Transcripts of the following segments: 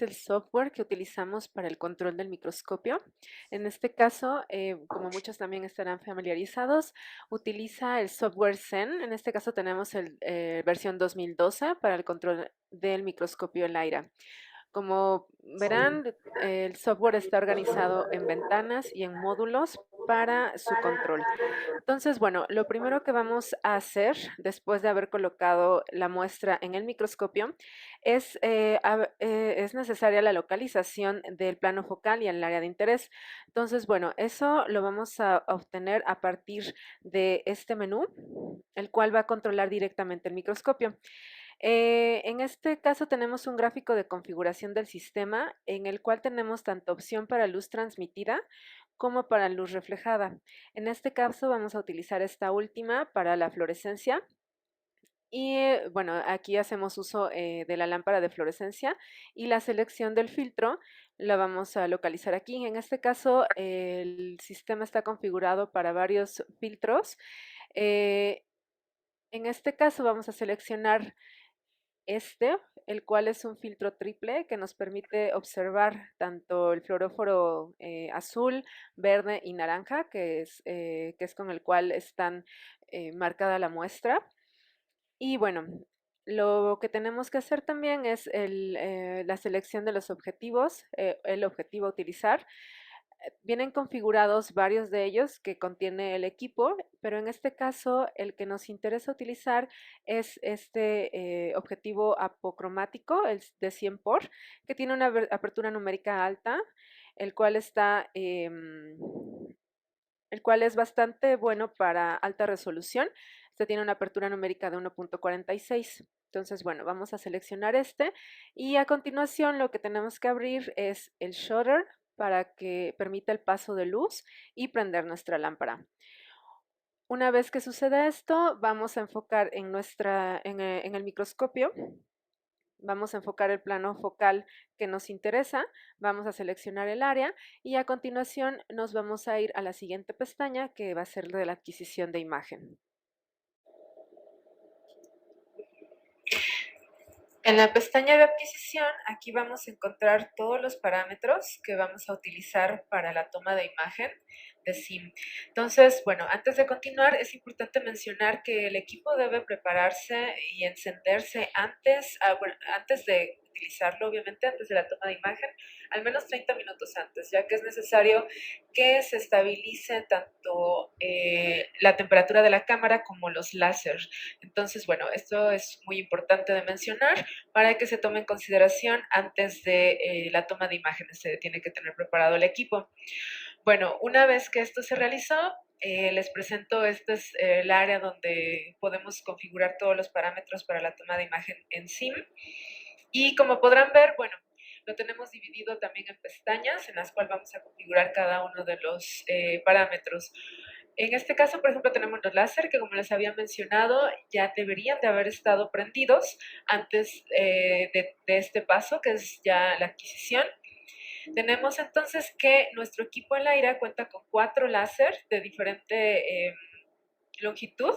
es el software que utilizamos para el control del microscopio. En este caso, como muchos también estarán familiarizados, utiliza el software Zen. En este caso tenemos el versión 2012 para el control del microscopio Lyra. Como verán, el software está organizado en ventanas y en módulos para su control. Entonces, bueno, lo primero que vamos a hacer después de haber colocado la muestra en el microscopio es necesaria la localización del plano focal y el área de interés. Entonces, bueno, eso lo vamos a obtener a partir de este menú, el cual va a controlar directamente el microscopio. En este caso tenemos un gráfico de configuración del sistema en el cual tenemos tanto opción para luz transmitida como para luz reflejada. En este caso vamos a utilizar esta última para la fluorescencia. Y bueno, aquí hacemos uso de la lámpara de fluorescencia y la selección del filtro la vamos a localizar aquí. En este caso, el sistema está configurado para varios filtros. Eh, en este caso vamos a seleccionar este, el cual es un filtro triple que nos permite observar tanto el fluoróforo azul, verde y naranja, que es con el cual están marcada la muestra. Y bueno, lo que tenemos que hacer también es la selección de los objetivos, el objetivo a utilizar. Vienen configurados varios de ellos que contiene el equipo, pero en este caso el que nos interesa utilizar es este objetivo apocromático, el de 100 por, que tiene una apertura numérica alta, el cual está, el cual es bastante bueno para alta resolución. Este tiene una apertura numérica de 1.46. Entonces, bueno, vamos a seleccionar este y a continuación lo que tenemos que abrir es el shutter para que permita el paso de luz y prender nuestra lámpara. Una vez que suceda esto, vamos a enfocar en el microscopio. Vamos a enfocar el plano focal que nos interesa, vamos a seleccionar el área y a continuación nos vamos a ir a la siguiente pestaña que va a ser de la adquisición de imagen. En la pestaña de adquisición, aquí vamos a encontrar todos los parámetros que vamos a utilizar para la toma de imagen de SIM. Entonces, bueno, antes de continuar, es importante mencionar que el equipo debe prepararse y encenderse antes de utilizarlo, obviamente, antes de la toma de imagen, al menos 30 minutos antes, ya que es necesario que se estabilice tanto la temperatura de la cámara como los láseres. Entonces, bueno, esto es muy importante de mencionar para que se tome en consideración antes de la toma de imágenes. Se tiene que tener preparado el equipo. Bueno, una vez que esto se realizó, les presento, este es el área donde podemos configurar todos los parámetros para la toma de imagen en SIM. Y como podrán ver, bueno, lo tenemos dividido también en pestañas en las cuales vamos a configurar cada uno de los parámetros. En este caso, por ejemplo, tenemos los láser que, como les había mencionado, ya deberían de haber estado prendidos antes de este paso, que es ya la adquisición. Tenemos entonces que nuestro equipo en Lyra cuenta con 4 láser de diferente longitud.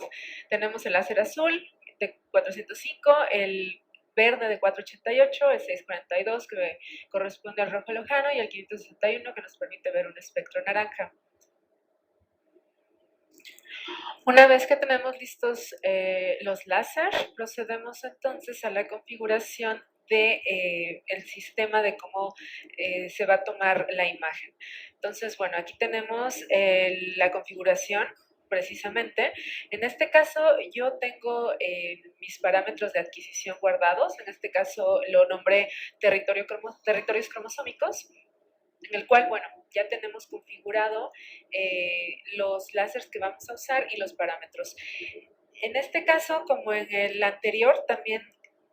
Tenemos el láser azul de 405, el verde de 488, el 642 que corresponde al rojo lejano y el 561 que nos permite ver un espectro naranja. Una vez que tenemos listos los láser, procedemos entonces a la configuración de el sistema de cómo se va a tomar la imagen. Entonces, bueno, aquí tenemos la configuración precisamente. En este caso, yo tengo mis parámetros de adquisición guardados. En este caso, lo nombré territorios cromosómicos, en el cual, bueno, ya tenemos configurado los láseres que vamos a usar y los parámetros. En este caso, como en el anterior, también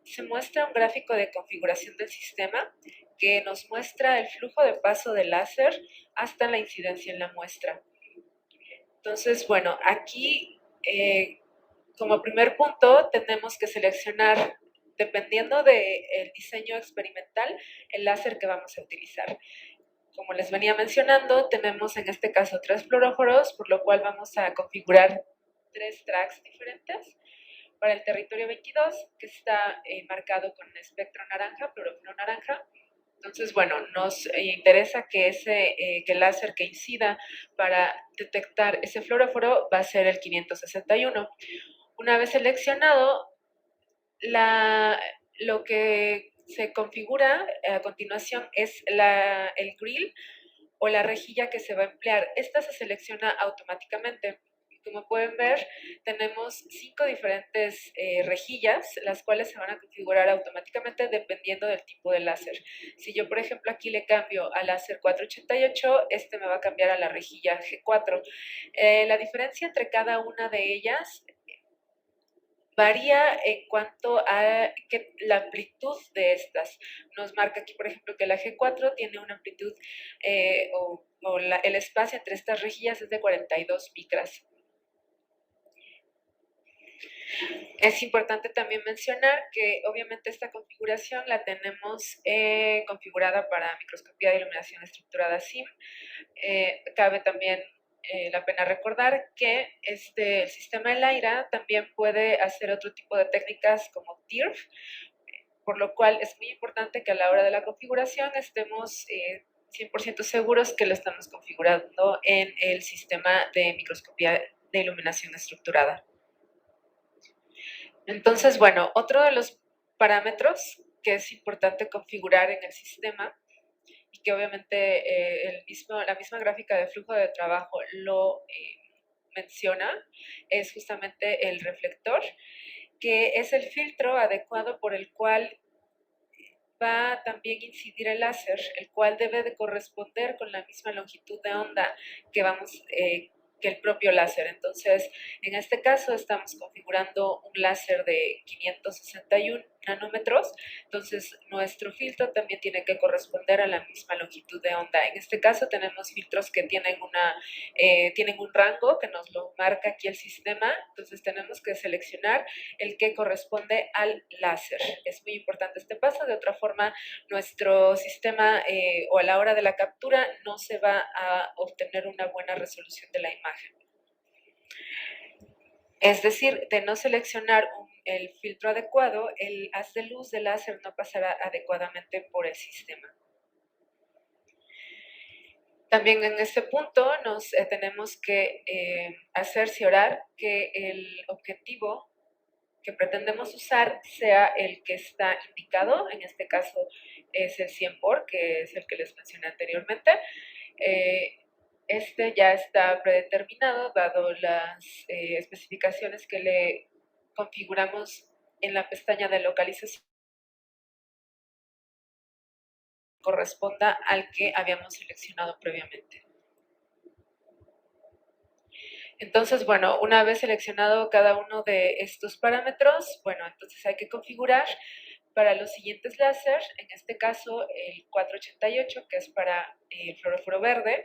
se muestra un gráfico de configuración del sistema que nos muestra el flujo de paso del láser hasta la incidencia en la muestra. Entonces, bueno, aquí como primer punto tenemos que seleccionar, dependiendo del diseño experimental, el láser que vamos a utilizar. Como les venía mencionando, tenemos en este caso 3 fluoróforos, por lo cual vamos a configurar 3 tracks diferentes. Para el territorio 22, que está marcado con espectro naranja, fluoróforo naranja, Entonces, bueno, nos interesa que que el láser que incida para detectar ese fluoróforo va a ser el 561. Una vez seleccionado, lo que se configura a continuación es el grill o la rejilla que se va a emplear. Esta se selecciona automáticamente. Como pueden ver, tenemos 5 diferentes rejillas, las cuales se van a configurar automáticamente dependiendo del tipo de láser. Si yo, por ejemplo, aquí le cambio al láser 488, este me va a cambiar a la rejilla G4. La diferencia entre cada una de ellas varía en cuanto a la amplitud de estas. Nos marca aquí, por ejemplo, que la G4 tiene una amplitud el espacio entre estas rejillas es de 42 micras. Es importante también mencionar que obviamente esta configuración la tenemos configurada para microscopía de iluminación estructurada SIM. Cabe también la pena recordar que el sistema ELIRA también puede hacer otro tipo de técnicas como TIRF, por lo cual es muy importante que a la hora de la configuración estemos 100% seguros que lo estamos configurando en el sistema de microscopía de iluminación estructurada. Entonces, bueno, otro de los parámetros que es importante configurar en el sistema y que obviamente la misma gráfica de flujo de trabajo lo menciona es justamente el reflector, que es el filtro adecuado por el cual va a también incidir el láser, el cual debe de corresponder con la misma longitud de onda que que el propio láser. Entonces, en este caso estamos configurando un láser de 561 nanómetros, entonces nuestro filtro también tiene que corresponder a la misma longitud de onda. En este caso tenemos filtros que tienen un rango que nos lo marca aquí el sistema, entonces tenemos que seleccionar el que corresponde al láser. Es muy importante este paso, de otra forma nuestro sistema o a la hora de la captura no se va a obtener una buena resolución de la imagen. Es decir, de no seleccionar el filtro adecuado, el haz de luz del láser no pasará adecuadamente por el sistema. También en este punto nos tenemos que cerciorar que el objetivo que pretendemos usar sea el que está indicado, en este caso es el 100 por, que es el que les mencioné anteriormente. Este ya está predeterminado, dado las especificaciones que le configuramos en la pestaña de localización, corresponda al que habíamos seleccionado previamente. Entonces, bueno, una vez seleccionado cada uno de estos parámetros, bueno, entonces hay que configurar para los siguientes láser, en este caso el 488, que es para el fluoróforo verde.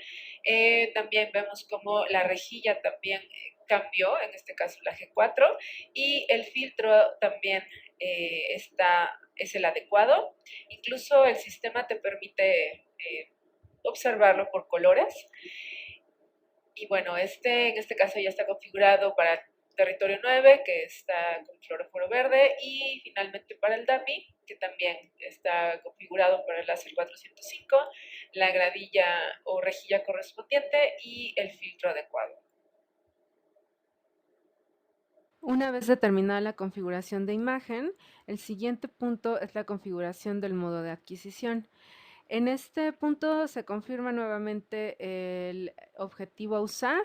También vemos como la rejilla también cambió, en este caso la G4, y el filtro también es el adecuado. Incluso el sistema te permite observarlo por colores. Y bueno, en este caso ya está configurado para territorio 9, que está con fluoróforo verde, y finalmente para el dummy, que también está configurado para el láser 405, la gradilla o rejilla correspondiente y el filtro adecuado. Una vez determinada la configuración de imagen, el siguiente punto es la configuración del modo de adquisición. En este punto se confirma nuevamente el objetivo a usar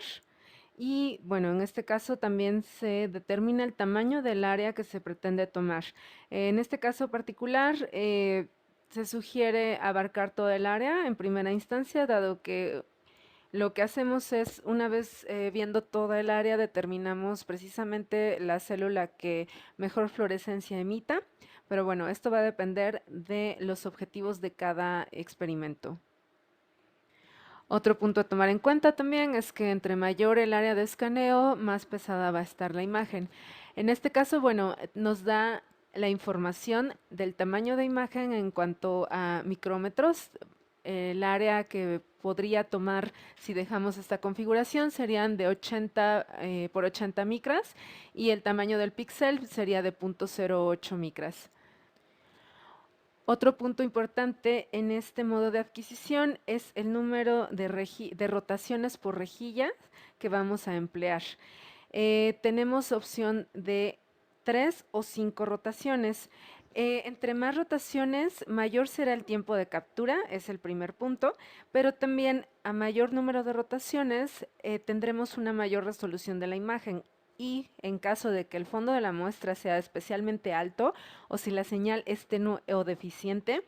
y bueno, en este caso también se determina el tamaño del área que se pretende tomar. En este caso particular, se sugiere abarcar todo el área en primera instancia, dado que lo que hacemos es, una vez viendo toda el área, determinamos precisamente la célula que mejor fluorescencia emita, pero bueno, esto va a depender de los objetivos de cada experimento. Otro punto a tomar en cuenta también es que entre mayor el área de escaneo, más pesada va a estar la imagen. En este caso, bueno, nos da la información del tamaño de imagen en cuanto a micrómetros. El área que podría tomar si dejamos esta configuración serían de 80 por 80 micras y el tamaño del píxel sería de 0.08 micras. Otro punto importante en este modo de adquisición es el número de rotaciones por rejilla que vamos a emplear. Tenemos opción de 3 o 5 rotaciones. Entre más rotaciones, mayor será el tiempo de captura, es el primer punto, pero también a mayor número de rotaciones tendremos una mayor resolución de la imagen. Y en caso de que el fondo de la muestra sea especialmente alto o si la señal es tenue o deficiente,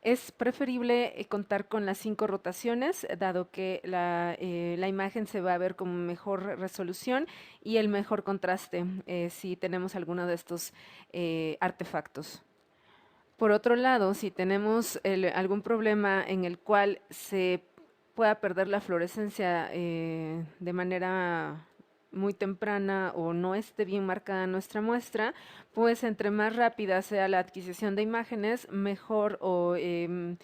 es preferible contar con las 5 rotaciones, dado que la imagen se va a ver con mejor resolución y el mejor contraste si tenemos alguno de estos artefactos. Por otro lado, si tenemos algún problema en el cual se pueda perder la fluorescencia de manera muy temprana o no esté bien marcada nuestra muestra, pues entre más rápida sea la adquisición de imágenes, mejor o el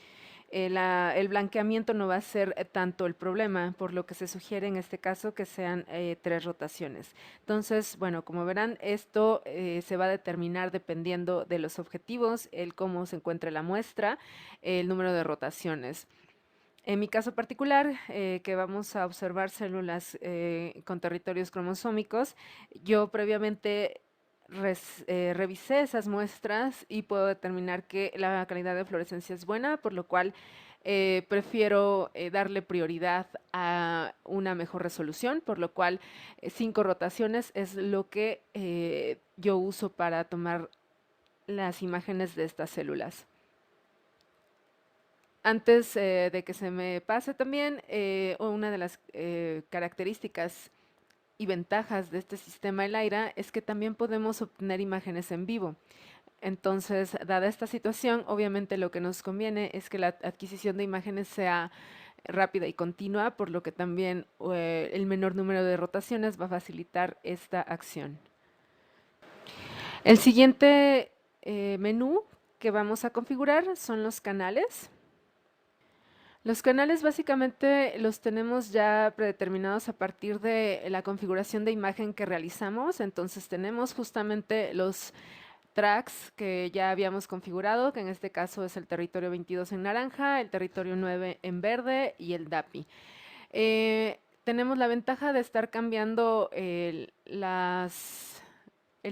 blanqueamiento no va a ser tanto el problema, por lo que se sugiere en este caso que sean 3 rotaciones. Entonces, bueno, como verán, esto se va a determinar dependiendo de los objetivos, el cómo se encuentre la muestra, el número de rotaciones. En mi caso particular, que vamos a observar células con territorios cromosómicos, yo previamente revisé esas muestras y puedo determinar que la calidad de fluorescencia es buena, por lo cual prefiero darle prioridad a una mejor resolución, por lo cual 5 rotaciones es lo que yo uso para tomar las imágenes de estas células. Antes de que se me pase también, una de las características y ventajas de este sistema ELAIRA es que también podemos obtener imágenes en vivo. Entonces, dada esta situación, obviamente lo que nos conviene es que la adquisición de imágenes sea rápida y continua, por lo que también el menor número de rotaciones va a facilitar esta acción. El siguiente menú que vamos a configurar son los canales. Los canales básicamente los tenemos ya predeterminados a partir de la configuración de imagen que realizamos. Entonces tenemos justamente los tracks que ya habíamos configurado, que en este caso es el territorio 22 en naranja, el territorio 9 en verde y el DAPI. Tenemos la ventaja de estar cambiando el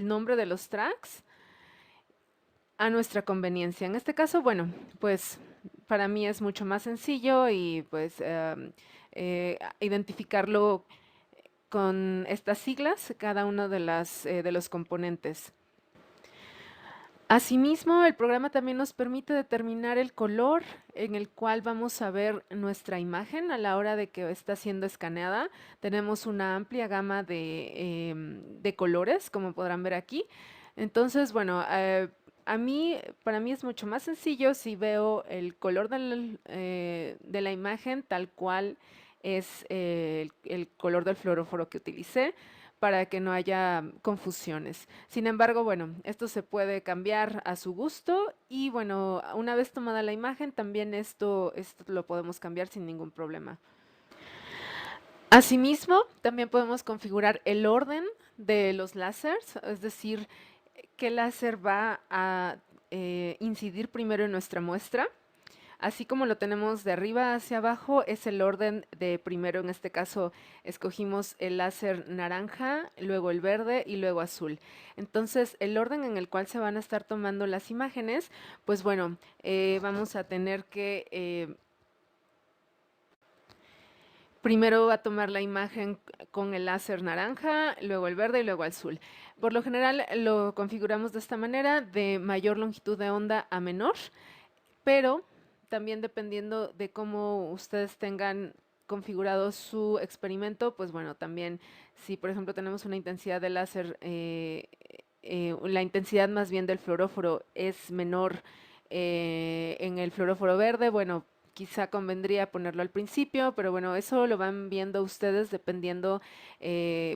nombre de los tracks a nuestra conveniencia. En este caso, bueno, pues para mí es mucho más sencillo y pues identificarlo con estas siglas, cada uno de los componentes. Asimismo, el programa también nos permite determinar el color en el cual vamos a ver nuestra imagen a la hora de que está siendo escaneada. Tenemos una amplia gama de colores, como podrán ver aquí. Entonces, bueno, para mí es mucho más sencillo si veo el color de la imagen tal cual es el color del fluoróforo que utilicé para que no haya confusiones. Sin embargo, bueno, esto se puede cambiar a su gusto y bueno, una vez tomada la imagen, también esto lo podemos cambiar sin ningún problema. Asimismo, también podemos configurar el orden de los láseres, es decir, qué láser va a incidir primero en nuestra muestra. Así como lo tenemos de arriba hacia abajo, es el orden de primero, en este caso escogimos el láser naranja, luego el verde y luego azul. Entonces, el orden en el cual se van a estar tomando las imágenes, pues bueno, vamos a tener que primero va a tomar la imagen con el láser naranja, luego el verde y luego el azul. Por lo general lo configuramos de esta manera, de mayor longitud de onda a menor, pero también dependiendo de cómo ustedes tengan configurado su experimento, pues bueno, también si por ejemplo tenemos una intensidad de láser, la intensidad más bien del fluoróforo es menor en el fluoróforo verde, bueno, quizá convendría ponerlo al principio, pero bueno, eso lo van viendo ustedes dependiendo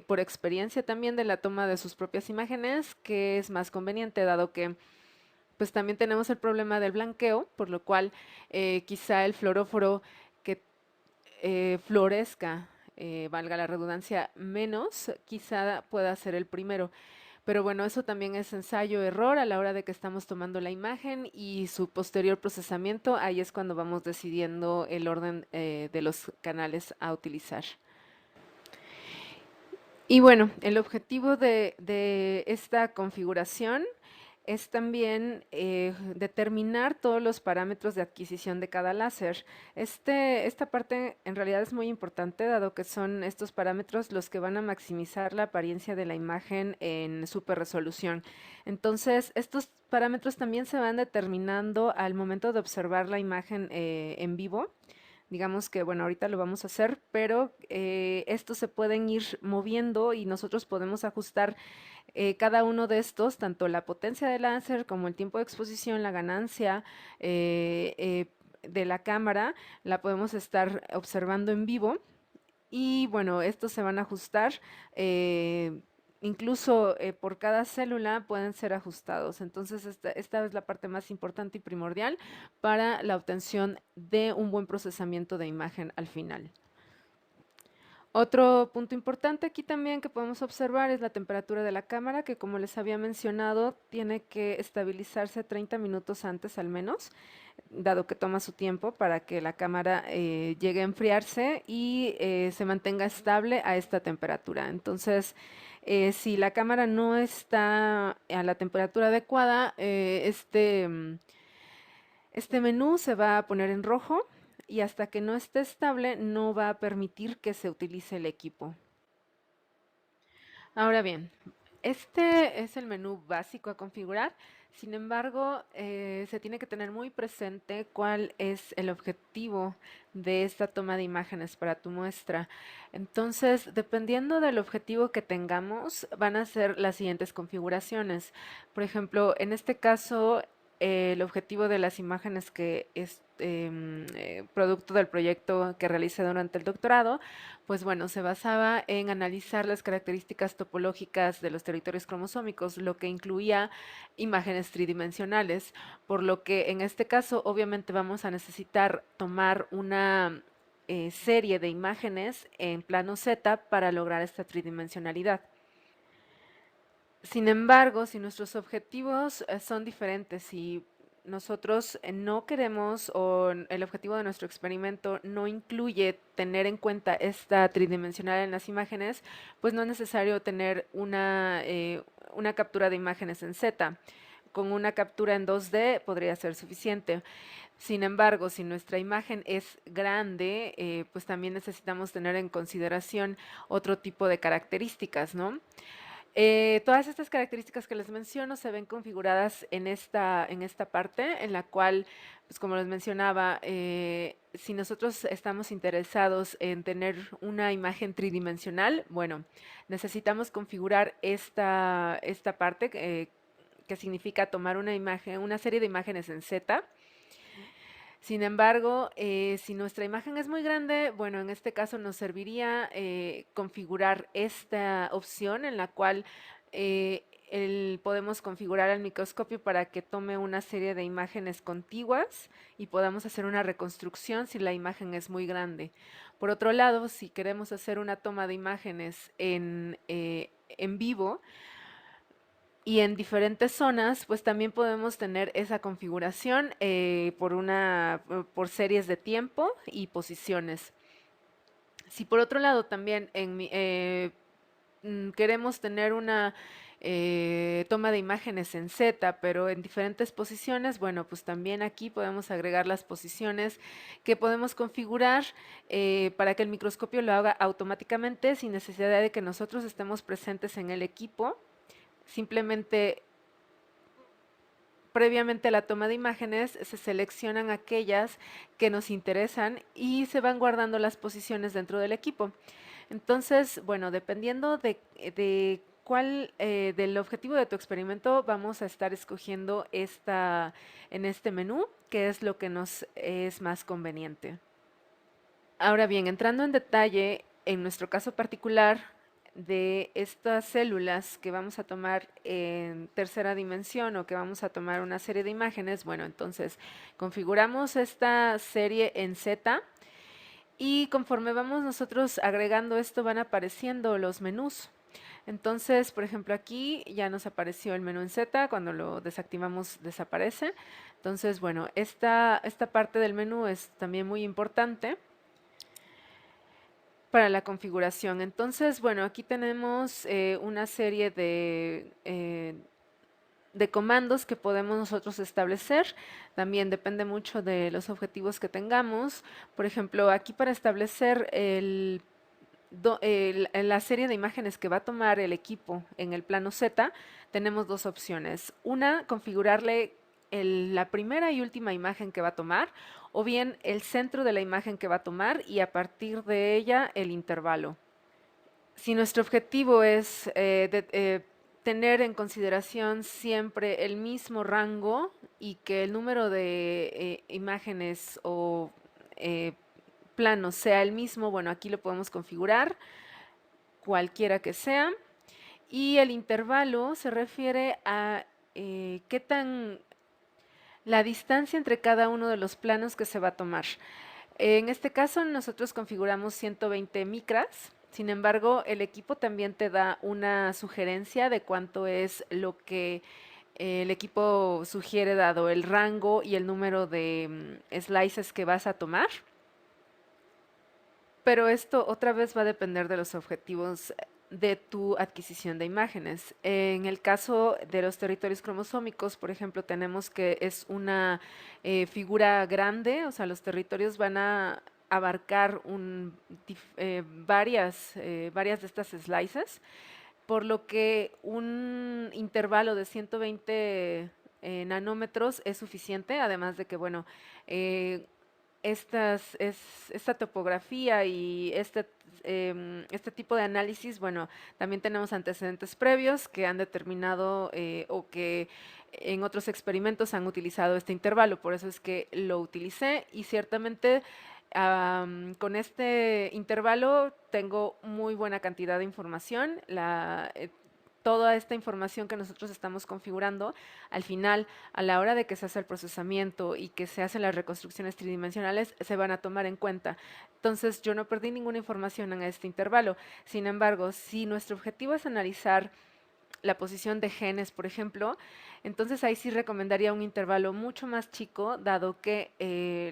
por experiencia también de la toma de sus propias imágenes, que es más conveniente dado que pues también tenemos el problema del blanqueo, por lo cual quizá el fluoróforo que florezca, valga la redundancia, menos, quizá pueda ser el primero. Pero bueno, eso también es ensayo-error a la hora de que estamos tomando la imagen y su posterior procesamiento. Ahí es cuando vamos decidiendo el orden de los canales a utilizar. Y bueno, el objetivo de esta configuración es también determinar todos los parámetros de adquisición de cada láser. Esta parte en realidad es muy importante, dado que son estos parámetros los que van a maximizar la apariencia de la imagen en super resolución. Entonces, estos parámetros también se van determinando al momento de observar la imagen en vivo. Digamos que, bueno, ahorita lo vamos a hacer, pero estos se pueden ir moviendo y nosotros podemos ajustar cada uno de estos, tanto la potencia del láser como el tiempo de exposición, la ganancia de la cámara, la podemos estar observando en vivo. Y bueno, estos se van a ajustar. Incluso por cada célula pueden ser ajustados. Entonces, esta es la parte más importante y primordial para la obtención de un buen procesamiento de imagen al final. Otro punto importante aquí también que podemos observar es la temperatura de la cámara, que como les había mencionado, tiene que estabilizarse 30 minutos antes al menos, dado que toma su tiempo para que la cámara llegue a enfriarse y se mantenga estable a esta temperatura. Entonces, si la cámara no está a la temperatura adecuada, este menú se va a poner en rojo y hasta que no esté estable no va a permitir que se utilice el equipo. Ahora bien, este es el menú básico a configurar. Sin embargo, se tiene que tener muy presente cuál es el objetivo de esta toma de imágenes para tu muestra. Entonces, dependiendo del objetivo que tengamos, van a ser las siguientes configuraciones. Por ejemplo, en este caso, el objetivo de las imágenes que es producto del proyecto que realicé durante el doctorado, pues bueno, se basaba en analizar las características topológicas de los territorios cromosómicos, lo que incluía imágenes tridimensionales, por lo que en este caso obviamente vamos a necesitar tomar una serie de imágenes en plano Z para lograr esta tridimensionalidad. Sin embargo, si nuestros objetivos son diferentes, si nosotros no queremos o el objetivo de nuestro experimento no incluye tener en cuenta esta tridimensional en las imágenes, pues no es necesario tener una captura de imágenes en Z. Con una captura en 2D podría ser suficiente. Sin embargo, si nuestra imagen es grande, pues también necesitamos tener en consideración otro tipo de características, ¿no? Todas estas características que les menciono se ven configuradas en esta parte, en la cual, pues como les mencionaba, si nosotros estamos interesados en tener una imagen tridimensional, bueno, necesitamos configurar esta parte que significa tomar una imagen, una serie de imágenes en Z. Sin embargo, si nuestra imagen es muy grande, bueno, en este caso nos serviría configurar esta opción en la cual podemos configurar el microscopio para que tome una serie de imágenes contiguas y podamos hacer una reconstrucción si la imagen es muy grande. Por otro lado, si queremos hacer una toma de imágenes en vivo, y en diferentes zonas, pues también podemos tener esa configuración por series de tiempo y posiciones. Si por otro lado también queremos tener una toma de imágenes en Z, pero en diferentes posiciones, bueno, pues también aquí podemos agregar las posiciones que podemos configurar para que el microscopio lo haga automáticamente sin necesidad de que nosotros estemos presentes en el equipo. Simplemente, previamente a la toma de imágenes, se seleccionan aquellas que nos interesan y se van guardando las posiciones dentro del equipo. Entonces, bueno, dependiendo de cuál, del objetivo de tu experimento, vamos a estar escogiendo en este menú, qué es lo que nos es más conveniente. Ahora bien, entrando en detalle, en nuestro caso particular, de estas células que vamos a tomar en tercera dimensión o que vamos a tomar una serie de imágenes, bueno, entonces configuramos esta serie en Z y conforme vamos nosotros agregando esto van apareciendo los menús. Entonces, por ejemplo, aquí ya nos apareció el menú en Z, cuando lo desactivamos desaparece. Entonces, bueno, esta parte del menú es también muy importante para la configuración. Entonces, bueno, aquí tenemos una serie de comandos que podemos nosotros establecer. También depende mucho de los objetivos que tengamos. Por ejemplo, aquí para establecer la serie de imágenes que va a tomar el equipo en el plano Z, tenemos dos opciones. Una, configurarle la primera y última imagen que va a tomar, o bien el centro de la imagen que va a tomar y a partir de ella el intervalo. Si nuestro objetivo es tener en consideración siempre el mismo rango y que el número de imágenes o eh, planos sea el mismo, bueno, aquí lo podemos configurar, cualquiera que sea. Y el intervalo se refiere a qué tan la distancia entre cada uno de los planos que se va a tomar. En este caso nosotros configuramos 120 micras, sin embargo el equipo también te da una sugerencia de cuánto es lo que el equipo sugiere dado el rango y el número de slices que vas a tomar. Pero esto otra vez va a depender de los objetivos de tu adquisición de imágenes. En el caso de los territorios cromosómicos, por ejemplo, tenemos que es una figura grande, o sea, los territorios van a abarcar varias de estas slices, por lo que un intervalo de 120 nanómetros es suficiente, además de que, bueno, eh, esta topografía y este tipo de análisis, bueno, también tenemos antecedentes previos que han determinado o que en otros experimentos han utilizado este intervalo, por eso es que lo utilicé y ciertamente con este intervalo tengo muy buena cantidad de información. Toda esta información que nosotros estamos configurando, al final, a la hora de que se hace el procesamiento y que se hacen las reconstrucciones tridimensionales, se van a tomar en cuenta. Entonces, yo no perdí ninguna información en este intervalo. Sin embargo, si nuestro objetivo es analizar la posición de genes, por ejemplo, entonces ahí sí recomendaría un intervalo mucho más chico, dado que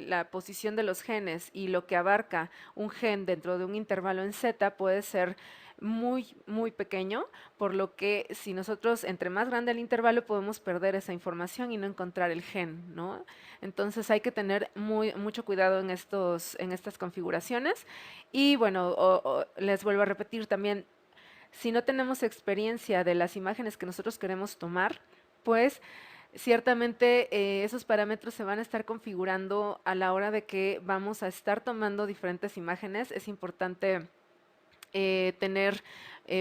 la posición de los genes y lo que abarca un gen dentro de un intervalo en Z puede ser muy, muy pequeño, por lo que si nosotros, entre más grande el intervalo, podemos perder esa información y no encontrar el gen, ¿no? Entonces hay que tener mucho cuidado en estas configuraciones. Y bueno, les vuelvo a repetir también, si no tenemos experiencia de las imágenes que nosotros queremos tomar, pues ciertamente esos parámetros se van a estar configurando a la hora de que vamos a estar tomando diferentes imágenes. Es importante tener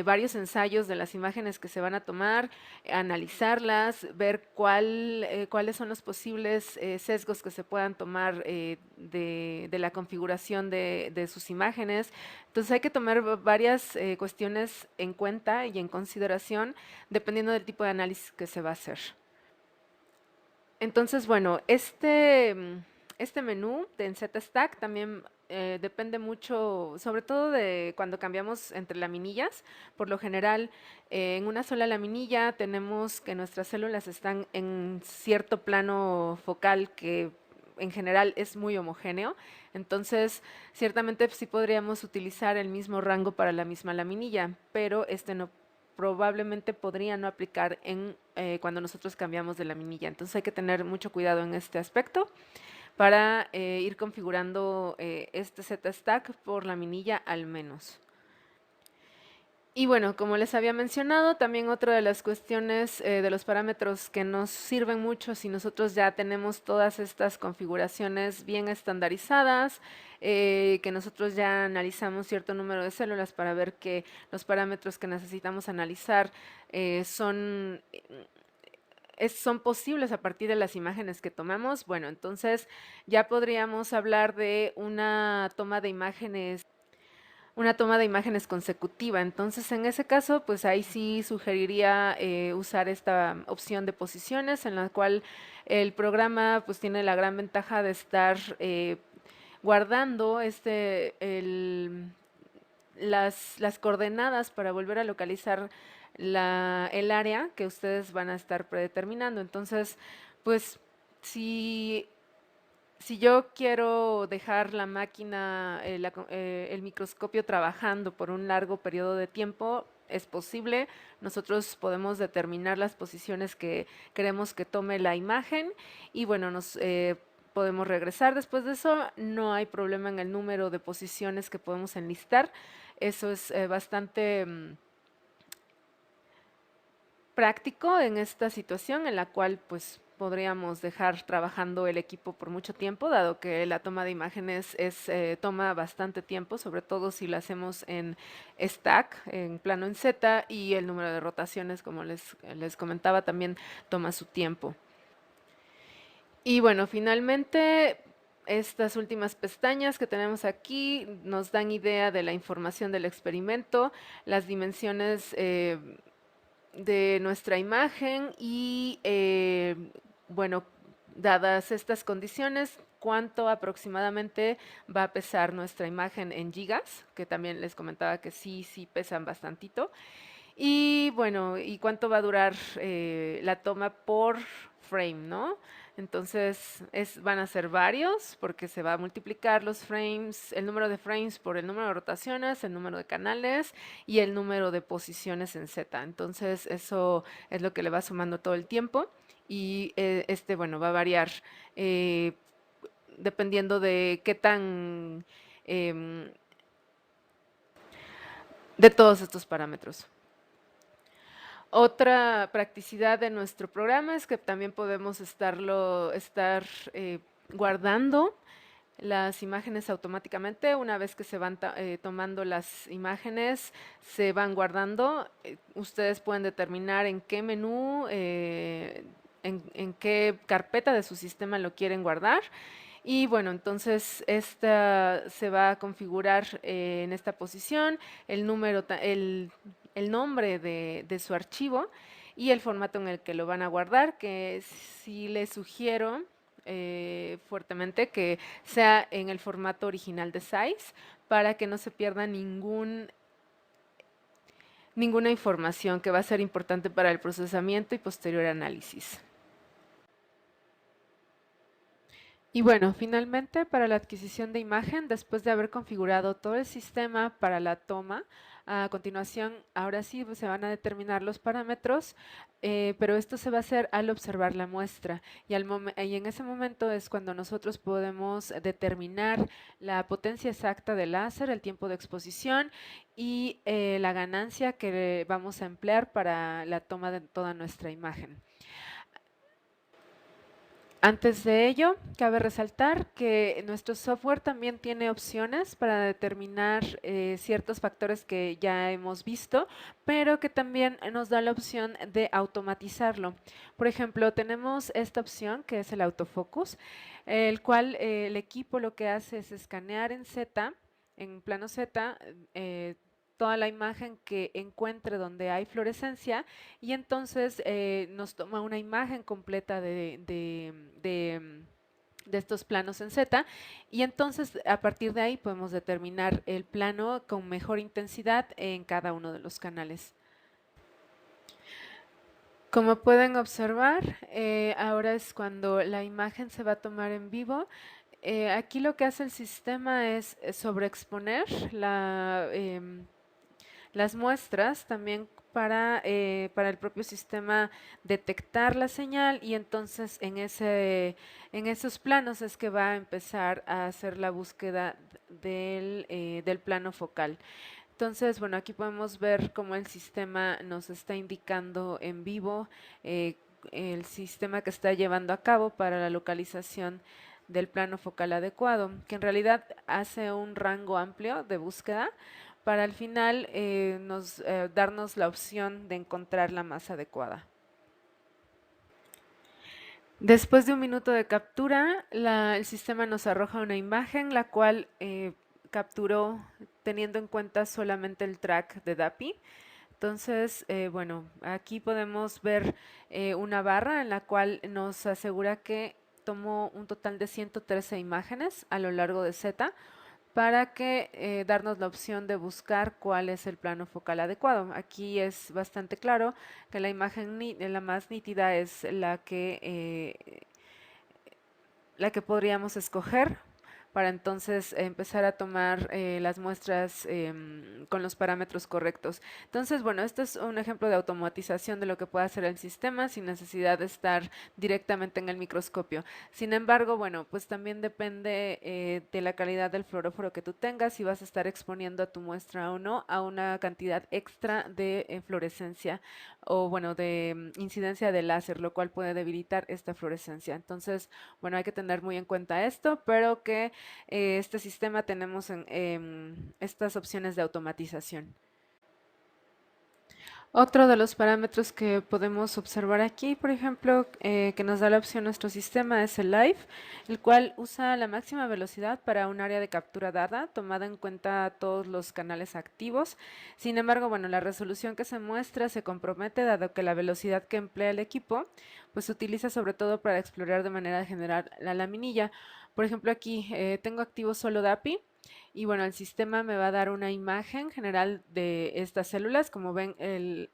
varios ensayos de las imágenes que se van a tomar, analizarlas, ver cuáles son los posibles sesgos que se puedan tomar de la configuración de sus imágenes. Entonces hay que tomar varias cuestiones en cuenta y en consideración dependiendo del tipo de análisis que se va a hacer. Entonces, bueno, este menú de ZStack también depende mucho, sobre todo de cuando cambiamos entre laminillas. Por lo general, en una sola laminilla tenemos que nuestras células están en cierto plano focal que en general es muy homogéneo. Entonces, ciertamente sí podríamos utilizar el mismo rango para la misma laminilla, pero este no probablemente podría no aplicar cuando nosotros cambiamos de laminilla. Entonces hay que tener mucho cuidado en este aspecto para ir configurando este Z-Stack por laminilla al menos. Y bueno, como les había mencionado, también otra de las cuestiones de los parámetros que nos sirven mucho si nosotros ya tenemos todas estas configuraciones bien estandarizadas, que nosotros ya analizamos cierto número de células para ver que los parámetros que necesitamos analizar son posibles a partir de las imágenes que tomamos. Bueno, entonces ya podríamos hablar de una toma de imágenes consecutiva. Entonces, en ese caso, pues ahí sí sugeriría usar esta opción de posiciones en la cual el programa pues tiene la gran ventaja de estar guardando las coordenadas para volver a localizar el área que ustedes van a estar predeterminando. Entonces, pues si si yo quiero dejar la máquina, el microscopio trabajando por un largo periodo de tiempo, es posible. Nosotros podemos determinar las posiciones que queremos que tome la imagen y bueno, nos podemos regresar después de eso. No hay problema en el número de posiciones que podemos enlistar. Eso es bastante práctico en esta situación en la cual pues podríamos dejar trabajando el equipo por mucho tiempo, dado que la toma de imágenes toma bastante tiempo, sobre todo si lo hacemos en stack, en plano en Z, y el número de rotaciones, como les comentaba, también toma su tiempo. Y bueno, finalmente estas últimas pestañas que tenemos aquí nos dan idea de la información del experimento, las dimensiones de nuestra imagen y bueno, dadas estas condiciones, cuánto aproximadamente va a pesar nuestra imagen en gigas, que también les comentaba que sí pesan bastantito. Y bueno, y cuánto va a durar la toma por frame, ¿no? Entonces van a ser varios porque se va a multiplicar los frames, el número de frames por el número de rotaciones, el número de canales y el número de posiciones en Z. Entonces eso es lo que le va sumando todo el tiempo y bueno, va a variar eh, dependiendo de qué tan... em, de todos estos parámetros. Otra practicidad de nuestro programa es que también podemos estar guardando las imágenes automáticamente. Una vez que se van tomando las imágenes, se van guardando. Ustedes pueden determinar en qué menú, en qué carpeta de su sistema lo quieren guardar. Y bueno, entonces esta se va a configurar en esta posición, el nombre de su archivo y el formato en el que lo van a guardar, que sí les sugiero fuertemente que sea en el formato original de size para que no se pierda ninguna información que va a ser importante para el procesamiento y posterior análisis. Y bueno, finalmente para la adquisición de imagen, después de haber configurado todo el sistema para la toma, a continuación, ahora sí se van a determinar los parámetros, pero esto se va a hacer al observar la muestra y en ese momento es cuando nosotros podemos determinar la potencia exacta del láser, el tiempo de exposición y la ganancia que vamos a emplear para la toma de toda nuestra imagen. Antes de ello, cabe resaltar que nuestro software también tiene opciones para determinar ciertos factores que ya hemos visto, pero que también nos da la opción de automatizarlo. Por ejemplo, tenemos esta opción que es el autofocus, el cual el equipo lo que hace es escanear en Z, en plano Z, toda la imagen que encuentre donde hay fluorescencia y entonces nos toma una imagen completa de estos planos en Z y entonces a partir de ahí podemos determinar el plano con mejor intensidad en cada uno de los canales. Como pueden observar, ahora es cuando la imagen se va a tomar en vivo. Aquí lo que hace el sistema es sobreexponer las muestras también para el propio sistema detectar la señal y entonces en esos planos es que va a empezar a hacer la búsqueda del plano focal. Entonces, bueno, aquí podemos ver cómo el sistema nos está indicando en vivo el sistema que está llevando a cabo para la localización del plano focal adecuado, que en realidad hace un rango amplio de búsqueda para al final darnos la opción de encontrar la más adecuada. Después de un minuto de captura, el sistema nos arroja una imagen, la cual capturó teniendo en cuenta solamente el track de DAPI. Entonces, bueno, aquí podemos ver una barra en la cual nos asegura que tomó un total de 113 imágenes a lo largo de Z, para que darnos la opción de buscar cuál es el plano focal adecuado. Aquí es bastante claro que la imagen la más nítida es la que podríamos escoger para entonces empezar a tomar las muestras con los parámetros correctos. Entonces, bueno, esto es un ejemplo de automatización de lo que puede hacer el sistema sin necesidad de estar directamente en el microscopio. Sin embargo, bueno, pues también depende de la calidad del fluoróforo que tú tengas, si vas a estar exponiendo a tu muestra o no a una cantidad extra de fluorescencia o, bueno, de incidencia de láser, lo cual puede debilitar esta fluorescencia. Entonces, bueno, hay que tener muy en cuenta esto, pero que este sistema tenemos estas opciones de automatización. Otro de los parámetros que podemos observar aquí, por ejemplo, que nos da la opción nuestro sistema es el live, el cual usa la máxima velocidad para un área de captura dada, tomada en cuenta todos los canales activos. Sin embargo, bueno, la resolución que se muestra se compromete dado que la velocidad que emplea el equipo pues se utiliza sobre todo para explorar de manera general la laminilla. Por ejemplo, aquí tengo activo solo DAPI y bueno, el sistema me va a dar una imagen general de estas células. Como ven,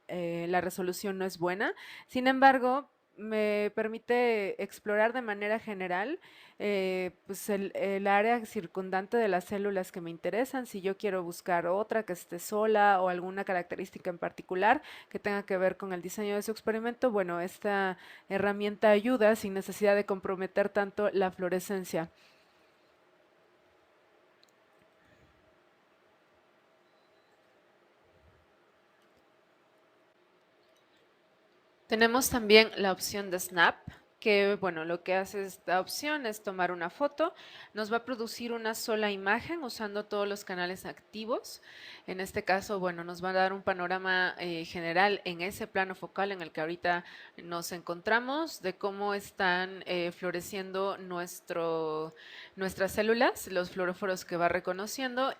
la resolución no es buena. Sin embargo, me permite explorar de manera general pues el área circundante de las células que me interesan. Si yo quiero buscar otra que esté sola o alguna característica en particular que tenga que ver con el diseño de su experimento, bueno, esta herramienta ayuda sin necesidad de comprometer tanto la fluorescencia. Tenemos también la opción de Snap, que bueno, lo que hace esta opción es tomar una foto, nos va a producir una sola imagen usando todos los canales activos. En este caso, bueno, nos va a dar un panorama general en ese plano focal en el que ahorita nos encontramos, de cómo están floreciendo nuestras células, los fluoróforos que va reconociendo,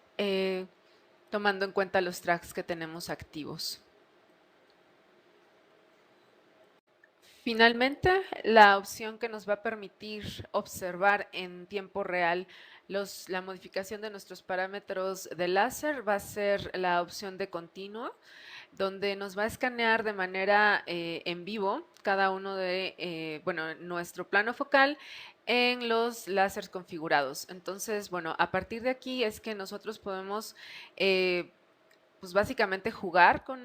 tomando en cuenta los tracks que tenemos activos. Finalmente, la opción que nos va a permitir observar en tiempo real la modificación de nuestros parámetros de láser va a ser la opción de continuo, donde nos va a escanear de manera en vivo cada uno de, bueno, nuestro plano focal en los láseres configurados. Entonces, bueno, a partir de aquí es que nosotros podemos pues básicamente jugar con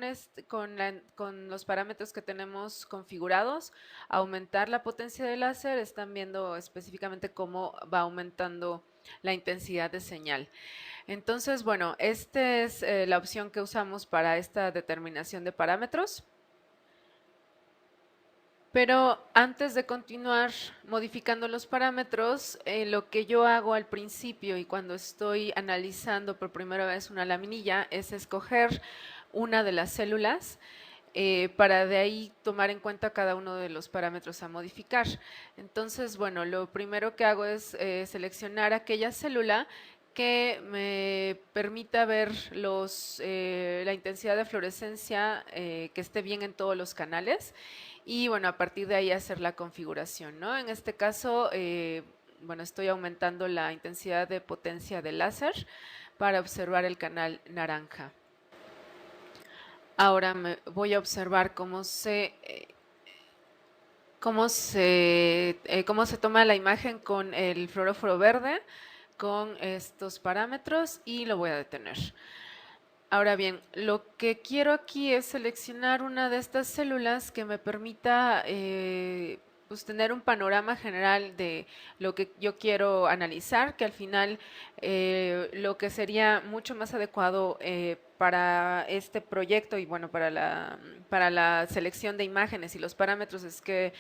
los parámetros que tenemos configurados, aumentar la potencia del láser. Están viendo específicamente cómo va aumentando la intensidad de señal. Entonces, bueno, esta es la opción que usamos para esta determinación de parámetros. Pero antes de continuar modificando los parámetros, lo que yo hago al principio y cuando estoy analizando por primera vez una laminilla es escoger una de las células para de ahí tomar en cuenta cada uno de los parámetros a modificar. Entonces, bueno, lo primero que hago es seleccionar aquella célula que me permita ver la intensidad de fluorescencia que esté bien en todos los canales y bueno, a partir de ahí hacer la configuración, ¿no? En este caso, bueno, estoy aumentando la intensidad de potencia del láser para observar el canal naranja. Ahora voy a observar cómo se toma la imagen con el fluoróforo verde, con estos parámetros y lo voy a detener. Ahora bien, lo que quiero aquí es seleccionar una de estas células que me permita pues tener un panorama general de lo que yo quiero analizar, que al final lo que sería mucho más adecuado para este proyecto y bueno, para la selección de imágenes y los parámetros es que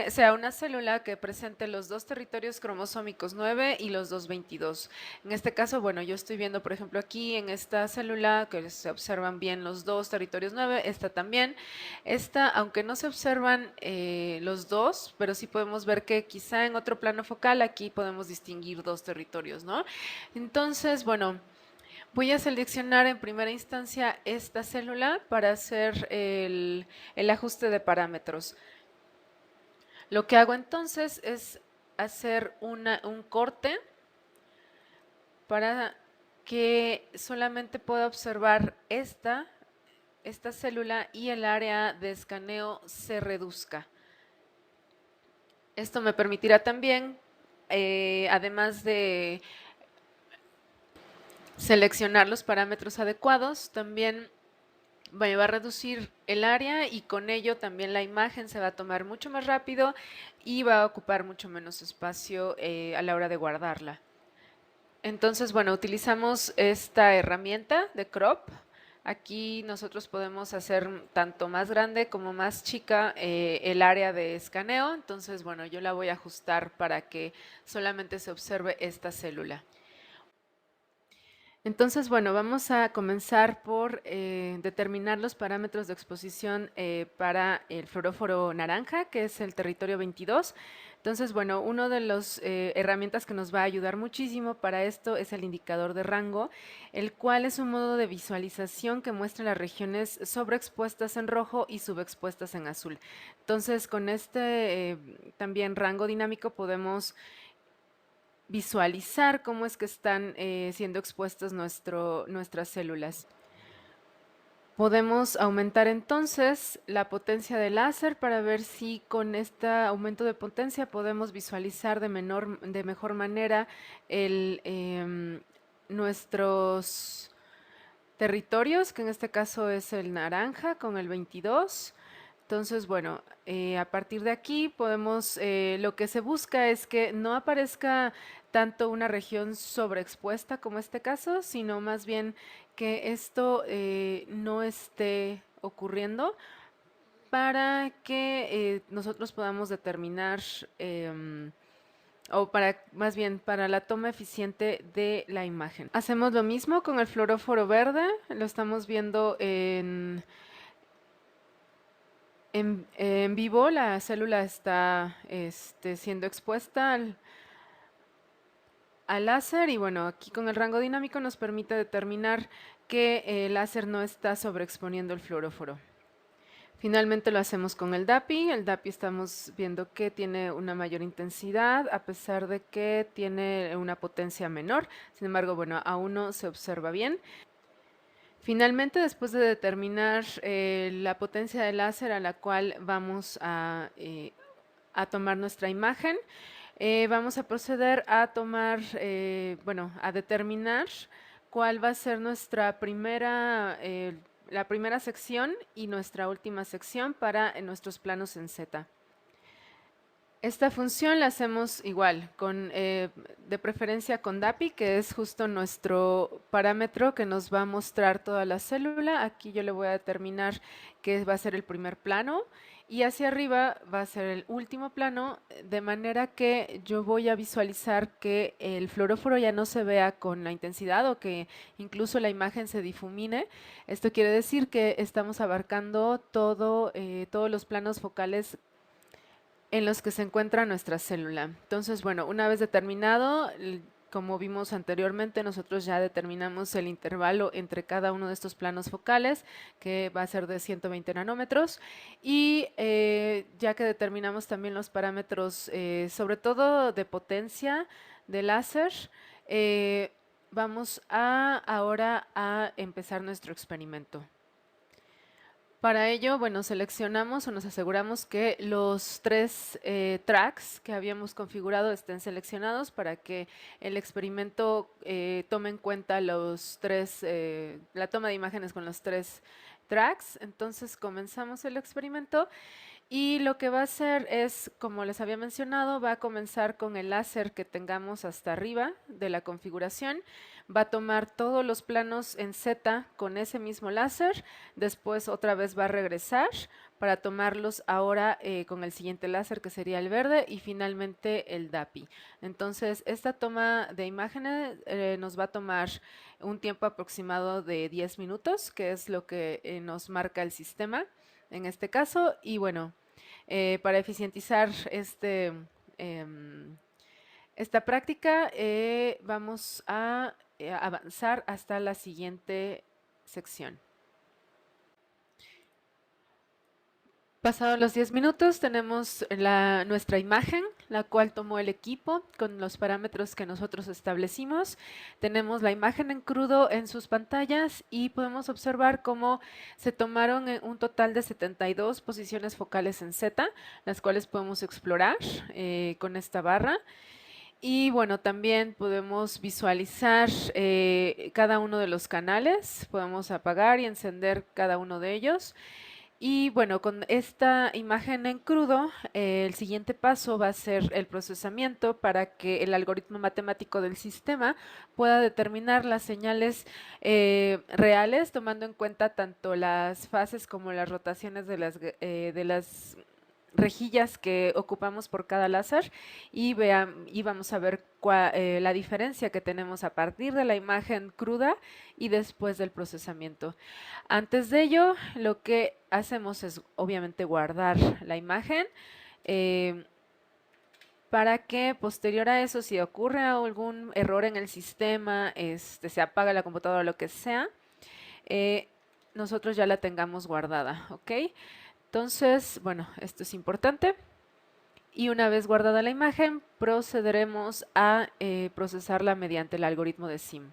sea una célula que presente los dos territorios cromosómicos 9 y los 222. En este caso, bueno, yo estoy viendo, por ejemplo, aquí en esta célula que se observan bien los dos territorios 9, esta también. Esta, aunque no se observan los dos, pero sí podemos ver que quizá en otro plano focal aquí podemos distinguir dos territorios, ¿no? Entonces, bueno, voy a seleccionar en primera instancia esta célula para hacer el ajuste de parámetros. Lo que hago entonces es hacer un corte para que solamente pueda observar esta célula y el área de escaneo se reduzca. Esto me permitirá también, además de seleccionar los parámetros adecuados, también me va a reducir el área y con ello también la imagen se va a tomar mucho más rápido y va a ocupar mucho menos espacio a la hora de guardarla. Entonces, bueno, utilizamos esta herramienta de crop. Aquí nosotros podemos hacer tanto más grande como más chica el área de escaneo. Entonces, bueno, yo la voy a ajustar para que solamente se observe esta célula. Entonces, bueno, vamos a comenzar por determinar los parámetros de exposición para el fluoróforo naranja, que es el territorio 22. Entonces, bueno, una de las herramientas que nos va a ayudar muchísimo para esto es el indicador de rango, el cual es un modo de visualización que muestra las regiones sobreexpuestas en rojo y subexpuestas en azul. Entonces, con este también rango dinámico podemos visualizar cómo es que están siendo expuestas nuestras células. Podemos aumentar entonces la potencia del láser para ver si con este aumento de potencia podemos visualizar de mejor manera nuestros territorios, que en este caso es el naranja con el 22. Entonces, bueno, a partir de aquí podemos, lo que se busca es que no aparezca tanto una región sobreexpuesta como este caso, sino más bien que esto no esté ocurriendo para que nosotros podamos determinar, o para, más bien, para la toma eficiente de la imagen. Hacemos lo mismo con el fluoróforo verde, lo estamos viendo en vivo. La célula está siendo expuesta al láser y bueno, aquí con el rango dinámico nos permite determinar que el láser no está sobreexponiendo el fluoróforo. Finalmente lo hacemos con el DAPI. El DAPI estamos viendo que tiene una mayor intensidad a pesar de que tiene una potencia menor. Sin embargo, bueno, aún no se observa bien. Finalmente, después de determinar la potencia del láser a la cual vamos a tomar nuestra imagen, vamos a proceder a tomar, bueno, a determinar cuál va a ser nuestra la primera sección y nuestra última sección para nuestros planos en Z. Esta función la hacemos igual, de preferencia con DAPI, que es justo nuestro parámetro que nos va a mostrar toda la célula. Aquí yo le voy a determinar que va a ser el primer plano y hacia arriba va a ser el último plano, de manera que yo voy a visualizar que el fluoróforo ya no se vea con la intensidad o que incluso la imagen se difumine. Esto quiere decir que estamos abarcando todos los planos focales en los que se encuentra nuestra célula. Entonces, bueno, una vez determinado, como vimos anteriormente, nosotros ya determinamos el intervalo entre cada uno de estos planos focales, que va a ser de 120 nanómetros, y ya que determinamos también los parámetros, sobre todo de potencia de láser, vamos ahora a empezar nuestro experimento. Para ello, bueno, seleccionamos o nos aseguramos que los tres tracks que habíamos configurado estén seleccionados para que el experimento tome en cuenta la toma de imágenes con los tres tracks. Entonces comenzamos el experimento y lo que va a hacer es, como les había mencionado, va a comenzar con el láser que tengamos hasta arriba de la configuración. Va a tomar todos los planos en Z con ese mismo láser. Después otra vez va a regresar para tomarlos ahora con el siguiente láser, que sería el verde, y finalmente el DAPI. Entonces, esta toma de imágenes nos va a tomar un tiempo aproximado de 10 minutos, que es lo que nos marca el sistema en este caso. Y bueno, para eficientizar esta práctica, vamos a avanzar hasta la siguiente sección. Pasados los 10 minutos tenemos nuestra imagen, la cual tomó el equipo con los parámetros que nosotros establecimos. Tenemos la imagen en crudo en sus pantallas y podemos observar cómo se tomaron un total de 72 posiciones focales en Z, las cuales podemos explorar con esta barra. Y bueno, también podemos visualizar cada uno de los canales, podemos apagar y encender cada uno de ellos. Y bueno, con esta imagen en crudo, el siguiente paso va a ser el procesamiento para que el algoritmo matemático del sistema pueda determinar las señales reales, tomando en cuenta tanto las fases como las rotaciones de las rejillas que ocupamos por cada láser y vamos a ver la diferencia que tenemos a partir de la imagen cruda y después del procesamiento. Antes de ello, lo que hacemos es obviamente guardar la imagen para que posterior a eso, si ocurre algún error en el sistema, se apaga la computadora o lo que sea, nosotros ya la tengamos guardada, ¿ok? Entonces, bueno, esto es importante. Y una vez guardada la imagen, procederemos a procesarla mediante el algoritmo de SIM.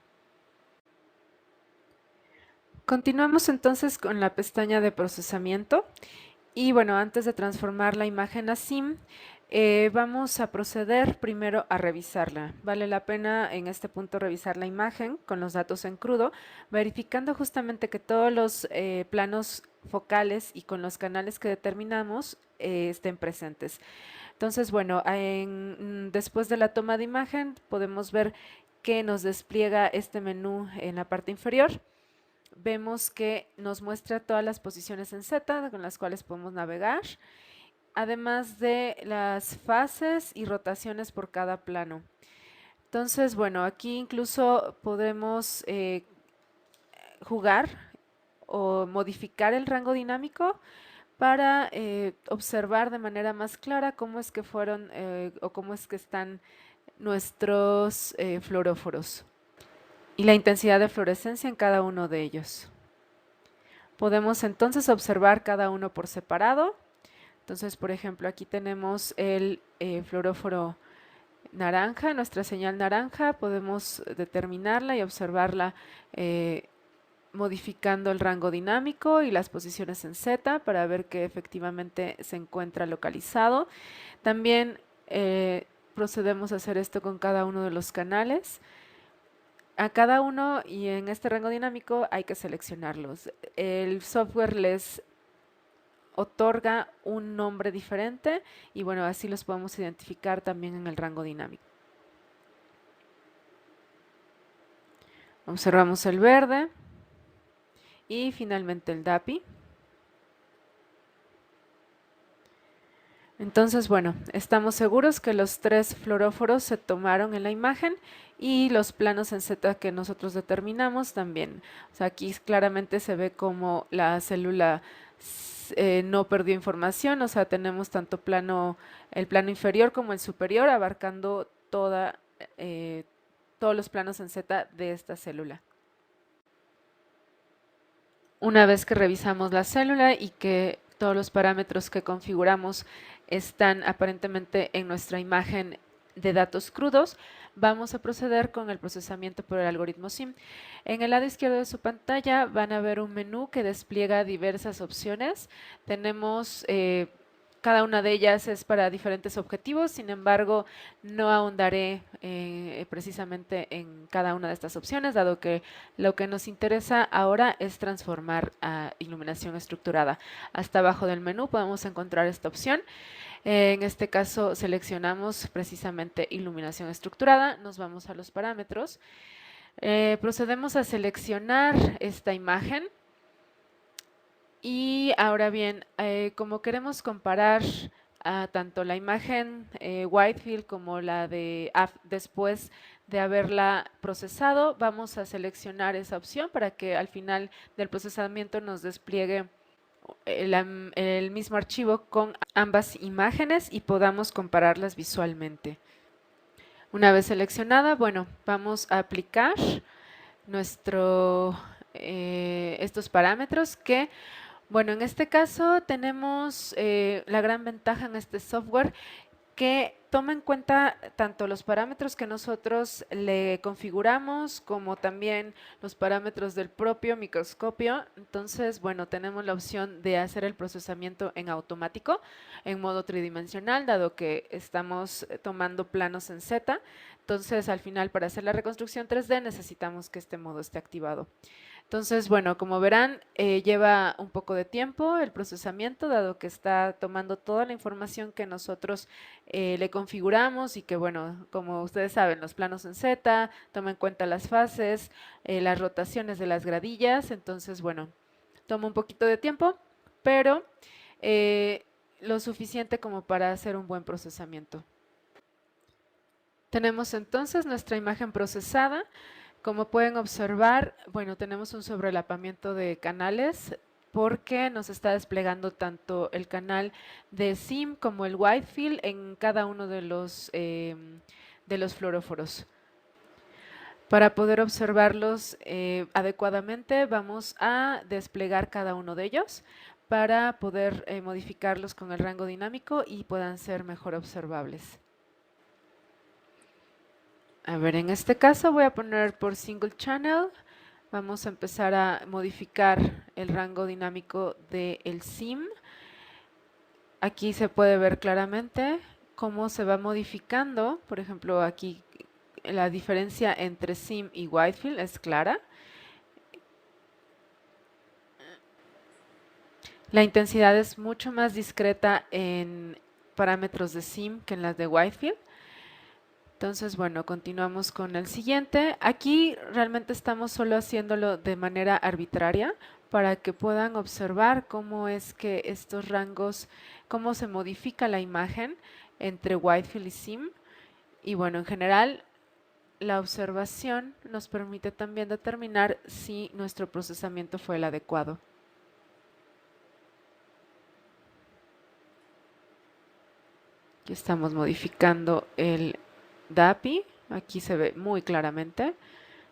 Continuamos entonces con la pestaña de procesamiento. Y bueno, antes de transformar la imagen a SIM, vamos a proceder primero a revisarla. Vale la pena en este punto revisar la imagen con los datos en crudo, verificando justamente que todos los planos focales y con los canales que determinamos estén presentes. Entonces, bueno, después de la toma de imagen podemos ver que nos despliega este menú en la parte inferior. Vemos que nos muestra todas las posiciones en Z con las cuales podemos navegar, además de las fases y rotaciones por cada plano. Entonces, bueno, aquí incluso podemos jugar o modificar el rango dinámico para observar de manera más clara cómo es que fueron o cómo es que están nuestros fluoróforos y la intensidad de fluorescencia en cada uno de ellos. Podemos entonces observar cada uno por separado. Entonces, por ejemplo, aquí tenemos el fluoróforo naranja, nuestra señal naranja. Podemos determinarla y observarla modificando el rango dinámico y las posiciones en Z para ver que efectivamente se encuentra localizado. También procedemos a hacer esto con cada uno de los canales. A cada uno y en este rango dinámico hay que seleccionarlos. El software les otorga un nombre diferente y bueno, así los podemos identificar también en el rango dinámico. Observamos el verde y finalmente el DAPI. Entonces, bueno, estamos seguros que los 3 fluoróforos se tomaron en la imagen y los planos en Z que nosotros determinamos también. O sea, aquí claramente se ve como la célula no perdió información, o sea, tenemos tanto el plano inferior como el superior, abarcando todos los planos en Z de esta célula. Una vez que revisamos la célula y que todos los parámetros que configuramos están aparentemente en nuestra imagen de datos crudos, vamos a proceder con el procesamiento por el algoritmo SIM. En el lado izquierdo de su pantalla van a ver un menú que despliega diversas opciones. Tenemos cada una de ellas es para diferentes objetivos, sin embargo, no ahondaré precisamente en cada una de estas opciones, dado que lo que nos interesa ahora es transformar a iluminación estructurada. Hasta abajo del menú podemos encontrar esta opción. En este caso seleccionamos precisamente iluminación estructurada, nos vamos a los parámetros, procedemos a seleccionar esta imagen. Y ahora bien, como queremos comparar tanto la imagen Whitefield como la de después de haberla procesado, vamos a seleccionar esa opción para que al final del procesamiento nos despliegue el mismo archivo con ambas imágenes y podamos compararlas visualmente. Una vez seleccionada, bueno, vamos a aplicar estos parámetros que Bueno, en este caso tenemos la gran ventaja en este software que toma en cuenta tanto los parámetros que nosotros le configuramos como también los parámetros del propio microscopio. Entonces, bueno, tenemos la opción de hacer el procesamiento en automático, en modo tridimensional, dado que estamos tomando planos en Z. Entonces, al final, para hacer la reconstrucción 3D necesitamos que este modo esté activado. Entonces, bueno, como verán, lleva un poco de tiempo el procesamiento, dado que está tomando toda la información que nosotros le configuramos y que, bueno, como ustedes saben, los planos en Z, toma en cuenta las fases, las rotaciones de las gradillas, entonces, bueno, toma un poquito de tiempo, pero eh, lo suficiente como para hacer un buen procesamiento. Tenemos entonces nuestra imagen procesada. Como pueden observar, bueno, tenemos un sobrelapamiento de canales porque nos está desplegando tanto el canal de SIM como el Widefield en cada uno de los fluoróforos. Para poder observarlos adecuadamente, vamos a desplegar cada uno de ellos para poder modificarlos con el rango dinámico y puedan ser mejor observables. A ver, en este caso voy a poner por single channel. Vamos a empezar a modificar el rango dinámico del SIM. Aquí se puede ver claramente cómo se va modificando. Por ejemplo, aquí la diferencia entre SIM y Widefield es clara. La intensidad es mucho más discreta en parámetros de SIM que en las de Widefield. Entonces, bueno, continuamos con el siguiente. Aquí realmente estamos solo haciéndolo de manera arbitraria para que puedan observar cómo es que estos rangos, cómo se modifica la imagen entre Widefield y SIM. Y bueno, en general, la observación nos permite también determinar si nuestro procesamiento fue el adecuado. Aquí estamos modificando el DAPI, aquí se ve muy claramente,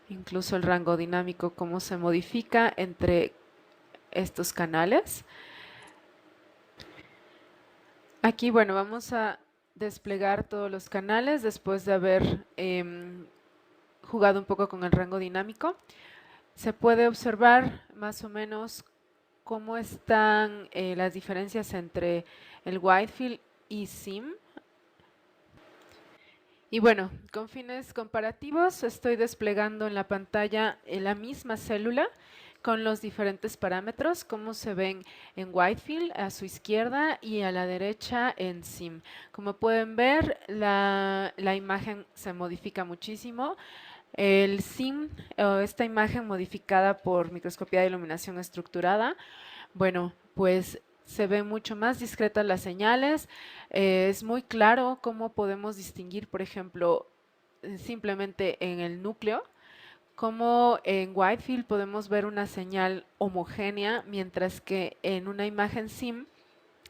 incluso el rango dinámico, cómo se modifica entre estos canales. Aquí, bueno, vamos a desplegar todos los canales después de haber jugado un poco con el rango dinámico. Se puede observar más o menos cómo están las diferencias entre el Widefield y SIM. Y bueno, con fines comparativos estoy desplegando en la pantalla la misma célula con los diferentes parámetros, como se ven en Widefield a su izquierda y a la derecha en SIM. Como pueden ver, la imagen se modifica muchísimo. El SIM, esta imagen modificada por microscopía de iluminación estructurada, bueno, pues se ven mucho más discretas las señales, es muy claro cómo podemos distinguir, por ejemplo, simplemente en el núcleo, como en Widefield podemos ver una señal homogénea, mientras que en una imagen SIM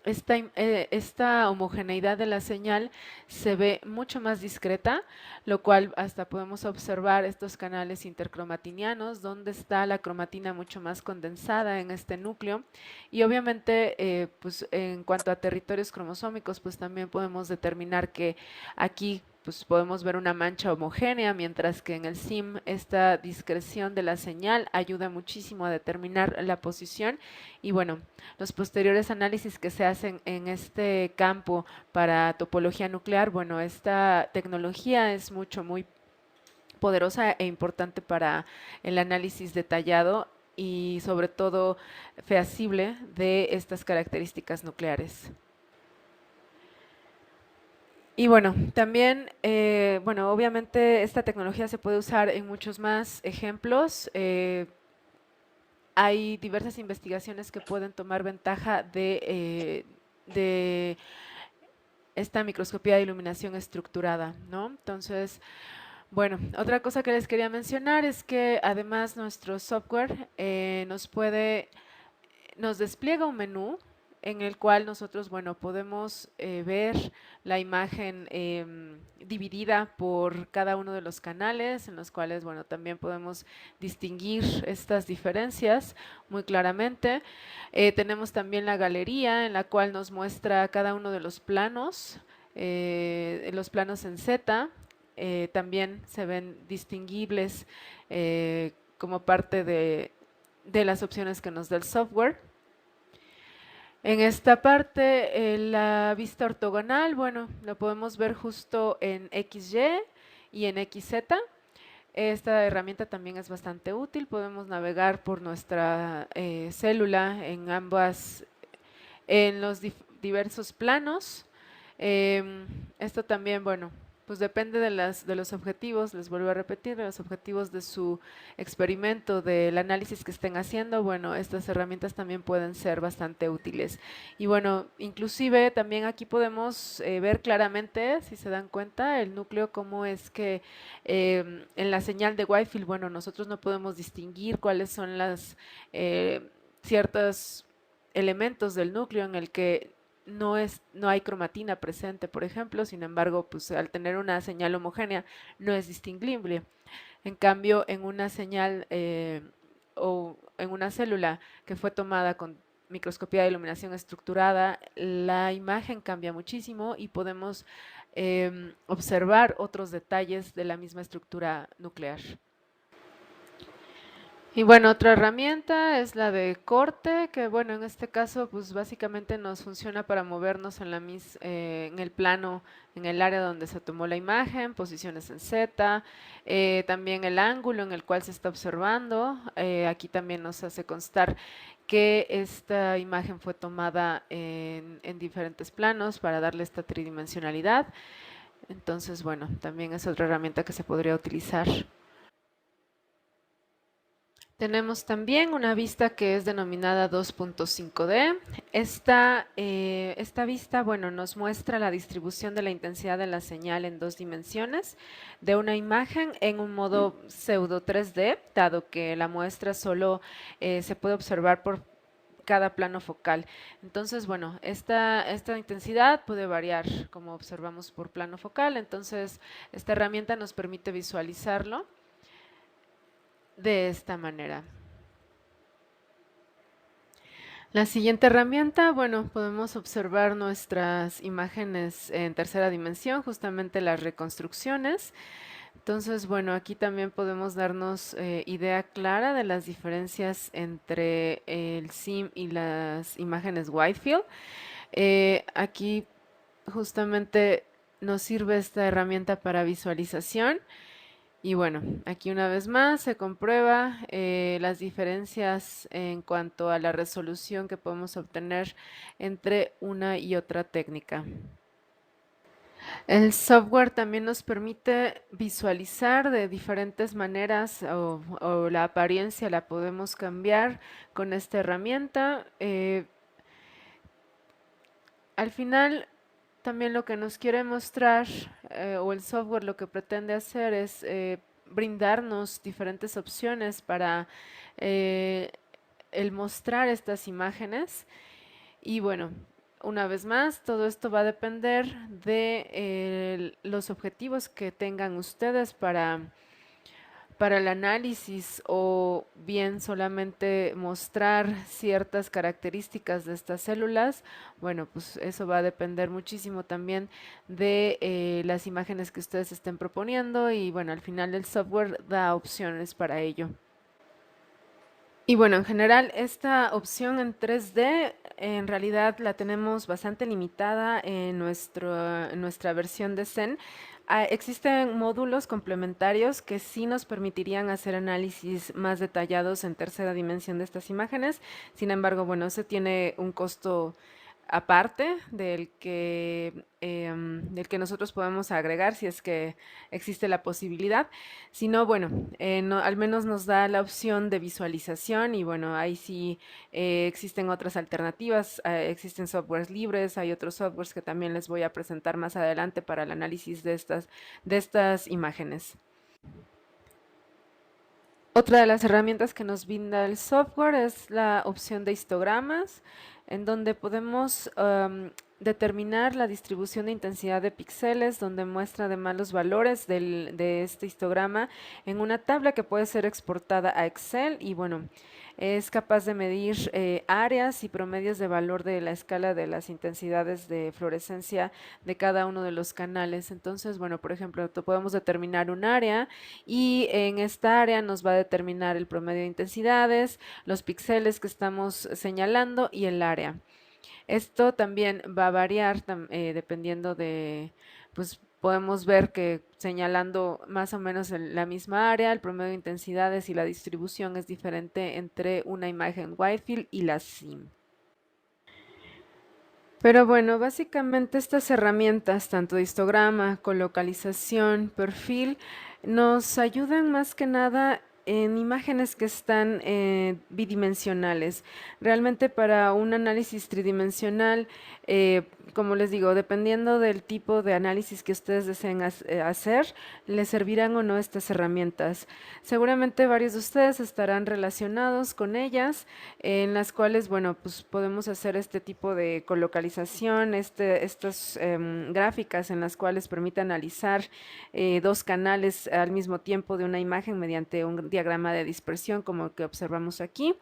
esta homogeneidad de la señal se ve mucho más discreta, lo cual hasta podemos observar estos canales intercromatinianos, donde está la cromatina mucho más condensada en este núcleo. Y obviamente, pues en cuanto a territorios cromosómicos, pues también podemos determinar que aquí pues podemos ver una mancha homogénea, mientras que en el SIM esta discreción de la señal ayuda muchísimo a determinar la posición. Y bueno, los posteriores análisis que se hacen en este campo para topología nuclear, bueno, esta tecnología es muy poderosa e importante para el análisis detallado y sobre todo fehacible de estas características nucleares. Y bueno, también, bueno, obviamente esta tecnología se puede usar en muchos más ejemplos. Hay diversas investigaciones que pueden tomar ventaja de esta microscopía de iluminación estructurada, ¿no? Entonces, bueno, otra cosa que les quería mencionar es que además nuestro software nos despliega un menú en el cual nosotros, bueno, podemos ver la imagen dividida por cada uno de los canales, en los cuales, bueno, también podemos distinguir estas diferencias muy claramente. Tenemos también la galería, en la cual nos muestra cada uno de los planos en Z. También se ven distinguibles como parte de las opciones que nos da el software. En esta parte, la vista ortogonal, bueno, lo podemos ver justo en XY y en XZ. Esta herramienta también es bastante útil, podemos navegar por nuestra célula en los diversos planos. Esto también, bueno, pues depende de los objetivos, les vuelvo a repetir, de los objetivos de su experimento, del análisis que estén haciendo. Bueno, estas herramientas también pueden ser bastante útiles. Y bueno, inclusive también aquí podemos ver claramente, si se dan cuenta, el núcleo, cómo es que en la señal de Wi-Fi, bueno, nosotros no podemos distinguir cuáles son las ciertos elementos del núcleo en el que no hay cromatina presente, por ejemplo. Sin embargo, pues al tener una señal homogénea no es distinguible. En cambio, en una señal o en una célula que fue tomada con microscopía de iluminación estructurada, la imagen cambia muchísimo y podemos observar otros detalles de la misma estructura nuclear. Y bueno, otra herramienta es la de corte, que bueno, en este caso pues básicamente nos funciona para movernos en el plano, en el área donde se tomó la imagen, posiciones en Z, también el ángulo en el cual se está observando. Aquí también nos hace constar que esta imagen fue tomada en diferentes planos para darle esta tridimensionalidad. Entonces, bueno, también es otra herramienta que se podría utilizar. Tenemos también una vista que es denominada 2.5D. Esta vista, bueno, nos muestra la distribución de la intensidad de la señal en 2 dimensiones de una imagen en un modo pseudo 3D, dado que la muestra solo se puede observar por cada plano focal. Entonces, bueno, esta intensidad puede variar como observamos por plano focal. Entonces, esta herramienta nos permite visualizarlo de esta manera. La siguiente herramienta, bueno, podemos observar nuestras imágenes en tercera dimensión, justamente las reconstrucciones. Entonces, bueno, aquí también podemos darnos idea clara de las diferencias entre el SIM y las imágenes Whitefield. Aquí justamente nos sirve esta herramienta para visualización. Y bueno, aquí una vez más se comprueba las diferencias en cuanto a la resolución que podemos obtener entre una y otra técnica. El software también nos permite visualizar de diferentes maneras o la apariencia la podemos cambiar con esta herramienta. Al final, también lo que nos quiere mostrar o el software lo que pretende hacer es brindarnos diferentes opciones para eh, el mostrar estas imágenes. Y bueno, una vez más, todo esto va a depender de los objetivos que tengan ustedes para el análisis, o bien solamente mostrar ciertas características de estas células. Bueno, pues eso va a depender muchísimo también de las imágenes que ustedes estén proponiendo, y bueno, al final el software da opciones para ello. Y bueno, en general esta opción en 3D en realidad la tenemos bastante limitada en nuestra versión de Zen. Existen módulos complementarios que sí nos permitirían hacer análisis más detallados en tercera dimensión de estas imágenes. Sin embargo, bueno, eso tiene un costo aparte del que nosotros podemos agregar si es que existe la posibilidad. Si no, bueno, al menos nos da la opción de visualización, y bueno, ahí sí existen otras alternativas, existen softwares libres, hay otros softwares que también les voy a presentar más adelante para el análisis de estas imágenes. Otra de las herramientas que nos brinda el software es la opción de histogramas, en donde podemos determinar la distribución de intensidad de píxeles, donde muestra además los valores de este histograma en una tabla que puede ser exportada a Excel y bueno, es capaz de medir áreas y promedios de valor de la escala de las intensidades de fluorescencia de cada uno de los canales. Entonces, bueno, por ejemplo, podemos determinar un área y en esta área nos va a determinar el promedio de intensidades, los píxeles que estamos señalando y el área. Esto también va a variar dependiendo de, pues podemos ver que señalando más o menos la misma área, el promedio de intensidades y la distribución es diferente entre una imagen Whitefield y la SIM. Pero bueno, básicamente estas herramientas, tanto de histograma, colocalización, perfil, nos ayudan más que nada en imágenes que están bidimensionales. Realmente para un análisis tridimensional, como les digo, dependiendo del tipo de análisis que ustedes deseen hacer, les servirán o no estas herramientas. Seguramente varios de ustedes estarán relacionados con ellas, en las cuales, bueno, pues podemos hacer este tipo de colocalización, estas gráficas en las cuales permite analizar dos canales al mismo tiempo de una imagen mediante un diagrama de dispersión como el que observamos aquí.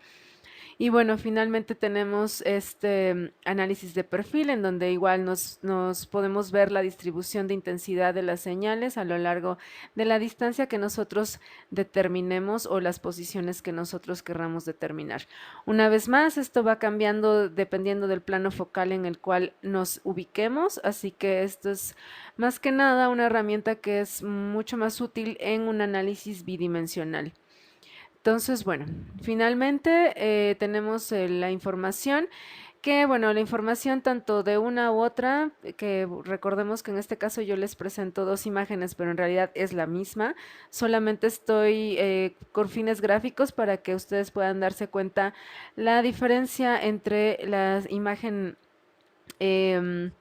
Y bueno, finalmente tenemos este análisis de perfil en donde igual nos podemos ver la distribución de intensidad de las señales a lo largo de la distancia que nosotros determinemos o las posiciones que nosotros querramos determinar. Una vez más, esto va cambiando dependiendo del plano focal en el cual nos ubiquemos, así que esto es más que nada una herramienta que es mucho más útil en un análisis bidimensional. Entonces, bueno, finalmente tenemos la información que, bueno, la información tanto de una u otra, que recordemos que en este caso yo les presento dos imágenes, pero en realidad es la misma, solamente estoy con fines gráficos para que ustedes puedan darse cuenta la diferencia entre la imagen em,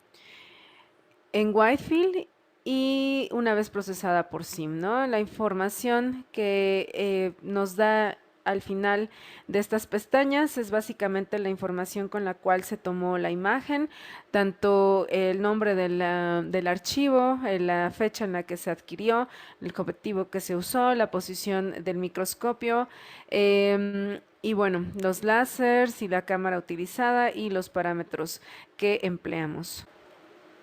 en Whitefield y una vez procesada por SIM, ¿no? La información que nos da al final de estas pestañas es básicamente la información con la cual se tomó la imagen, tanto el nombre del archivo, la fecha en la que se adquirió, el objetivo que se usó, la posición del microscopio, y bueno, los láseres y la cámara utilizada y los parámetros que empleamos.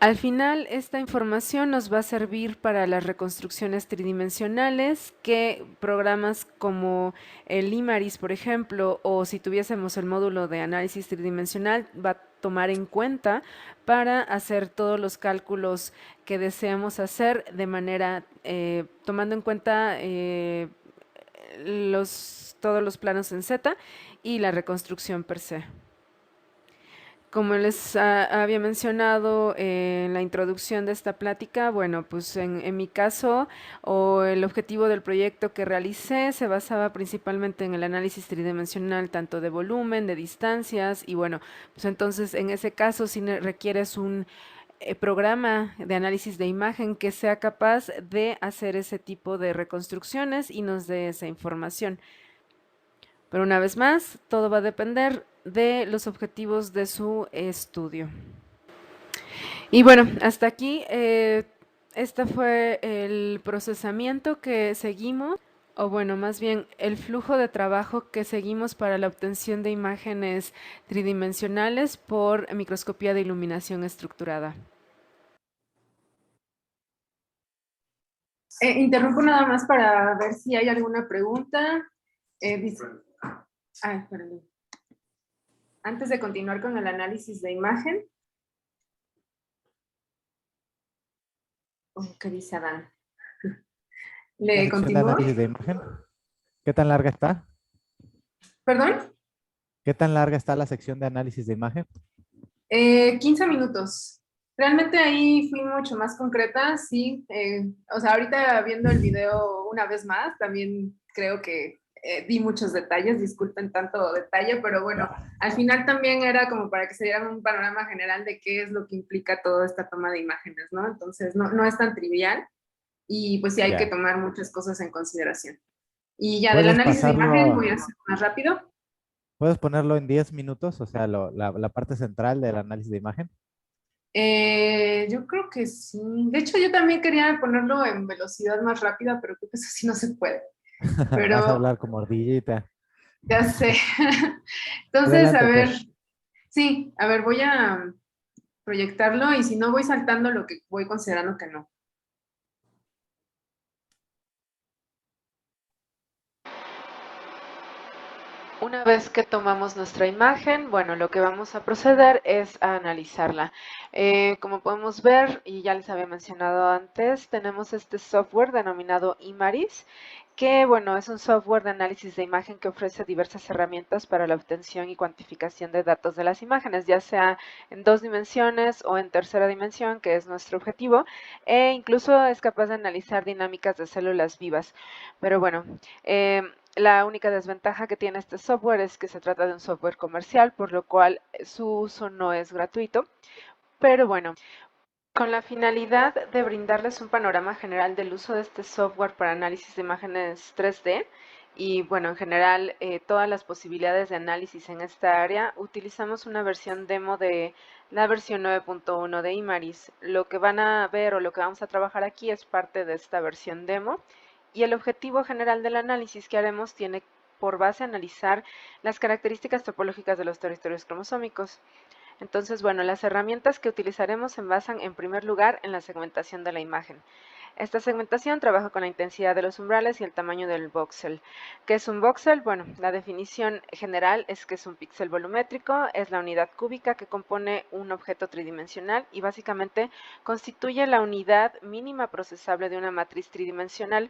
Al final, esta información nos va a servir para las reconstrucciones tridimensionales que programas como el IMARIS, por ejemplo, o si tuviésemos el módulo de análisis tridimensional, va a tomar en cuenta para hacer todos los cálculos que deseamos hacer de manera, tomando en cuenta todos los planos en Z y la reconstrucción per se. Como les había mencionado en la introducción de esta plática, bueno, pues en mi caso o el objetivo del proyecto que realicé se basaba principalmente en el análisis tridimensional tanto de volumen, de distancias y bueno, pues entonces en ese caso sí requieres un programa de análisis de imagen que sea capaz de hacer ese tipo de reconstrucciones y nos dé esa información. Pero una vez más, todo va a depender de los objetivos de su estudio. Y bueno, hasta aquí, este fue el procesamiento que seguimos, o bueno, más bien el flujo de trabajo que seguimos para la obtención de imágenes tridimensionales por microscopía de iluminación estructurada. Interrumpo nada más para ver si hay alguna pregunta. Perdón. Antes de continuar con el análisis de imagen. ¿Qué dice Adán? ¿Le continúo? Análisis de imagen. ¿Qué tan larga está? ¿Perdón? ¿Qué tan larga está la sección de análisis de imagen? 15 minutos. Realmente ahí fui mucho más concreta, sí. O sea, ahorita viendo el video una vez más, también creo que di muchos detalles, disculpen tanto detalle, pero bueno, al final también era como para que se dieran un panorama general de qué es lo que implica toda esta toma de imágenes, ¿no? Entonces, no es tan trivial y pues sí hay que tomar muchas cosas en consideración. Y ya del ¿Puedes análisis de imagen pasarlo, voy a hacer más rápido. puedes ponerlo en 10 minutos? O sea, la parte central del análisis de imagen. Yo creo que sí. De hecho, yo también quería ponerlo en velocidad más rápida, pero creo que eso sí no se puede. Vas a Pero hablar como ardillita. ya sé. Entonces, a Adelante, ver, pues. sí, a ver, voy a proyectarlo y si no voy saltando lo que voy considerando que no. Una vez que tomamos nuestra imagen, bueno, lo que vamos a proceder es a analizarla. Como podemos ver, y ya les había mencionado antes, tenemos este software denominado Imaris, que bueno, es un software de análisis de imagen que ofrece diversas herramientas para la obtención y cuantificación de datos de las imágenes, ya sea en 2 dimensiones o en tercera dimensión, que es nuestro objetivo, e incluso es capaz de analizar dinámicas de células vivas. Pero bueno, la única desventaja que tiene este software es que se trata de un software comercial, por lo cual su uso no es gratuito. Pero bueno, con la finalidad de brindarles un panorama general del uso de este software para análisis de imágenes 3D y bueno, en general todas las posibilidades de análisis en esta área, utilizamos una versión demo de la versión 9.1 de Imaris. Lo que van a ver o lo que vamos a trabajar aquí es parte de esta versión demo y el objetivo general del análisis que haremos tiene por base analizar las características topológicas de los territorios cromosómicos. Entonces, bueno, las herramientas que utilizaremos se basan en primer lugar en la segmentación de la imagen. Esta segmentación trabaja con la intensidad de los umbrales y el tamaño del voxel. ¿Qué es un voxel? Bueno, la definición general es que es un píxel volumétrico, es la unidad cúbica que compone un objeto tridimensional y básicamente constituye la unidad mínima procesable de una matriz tridimensional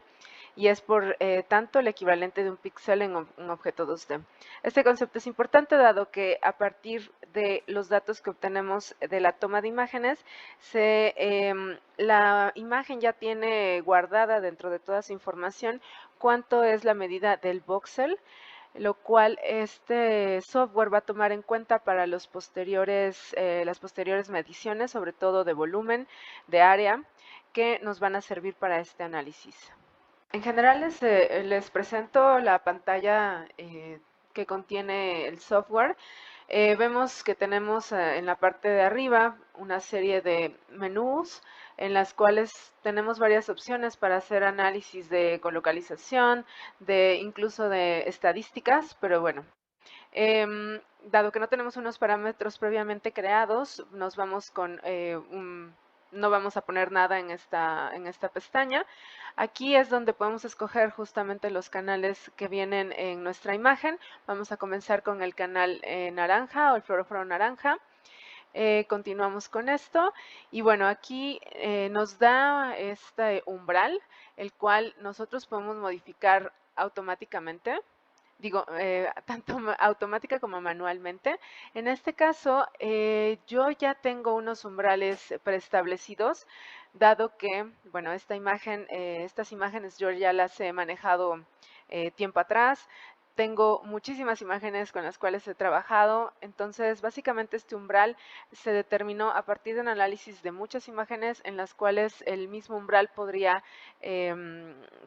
y es por tanto el equivalente de un píxel en un objeto 2D. Este concepto es importante dado que a partir de los datos que obtenemos de la toma de imágenes, la imagen ya tiene guardada dentro de toda su información cuánto es la medida del voxel, lo cual este software va a tomar en cuenta para las posteriores mediciones, sobre todo de volumen, de área, que nos van a servir para este análisis. En general les presento la pantalla que contiene el software. Vemos que tenemos en la parte de arriba una serie de menús en las cuales tenemos varias opciones para hacer análisis de colocalización, de incluso de estadísticas, pero bueno, dado que no tenemos unos parámetros previamente creados, nos vamos con no vamos a poner nada en esta pestaña. Aquí es donde podemos escoger justamente los canales que vienen en nuestra imagen. Vamos a comenzar con el canal naranja o el fluoróforo naranja. Continuamos con esto y bueno, aquí nos da este umbral, el cual nosotros podemos modificar automáticamente, digo, tanto automática como manualmente. En este caso, yo ya tengo unos umbrales preestablecidos, dado que, bueno, estas imágenes yo ya las he manejado tiempo atrás. Tengo muchísimas imágenes con las cuales he trabajado, entonces básicamente este umbral se determinó a partir de un análisis de muchas imágenes en las cuales el mismo umbral podría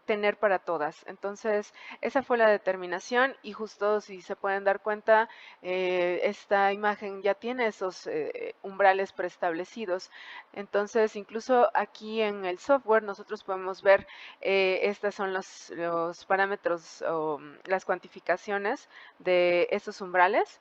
tener para todas. Entonces, esa fue la determinación y justo si se pueden dar cuenta, esta imagen ya tiene esos umbrales preestablecidos. Entonces, incluso aquí en el software nosotros podemos ver, estos son los parámetros o las cuantificaciones de estos umbrales.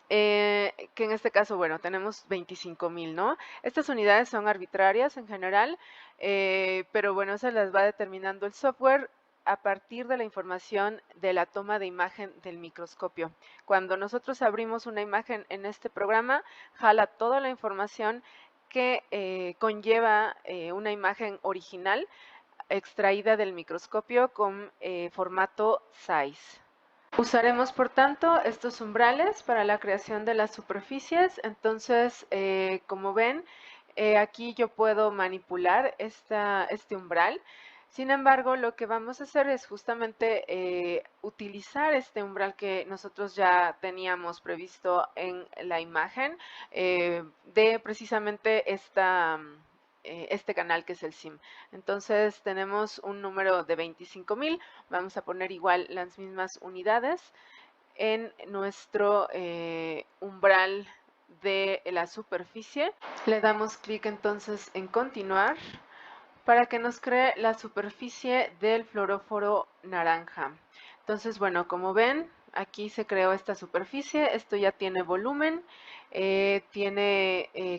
Que en este caso, bueno, tenemos 25,000, ¿no? Estas unidades son arbitrarias en general, pero bueno, se las va determinando el software a partir de la información de la toma de imagen del microscopio. Cuando nosotros abrimos una imagen en este programa, jala toda la información que conlleva una imagen original extraída del microscopio con formato size. Usaremos, por tanto, estos umbrales para la creación de las superficies. Entonces, como ven, aquí yo puedo manipular este umbral. Sin embargo, lo que vamos a hacer es justamente utilizar este umbral que nosotros ya teníamos previsto en la imagen de precisamente este canal que es el SIM. Entonces tenemos un número de 25,000, vamos a poner igual las mismas unidades en nuestro umbral de la superficie. Le damos clic entonces en continuar para que nos cree la superficie del fluoróforo naranja. Entonces, bueno, como ven, aquí se creó esta superficie, esto ya tiene volumen, que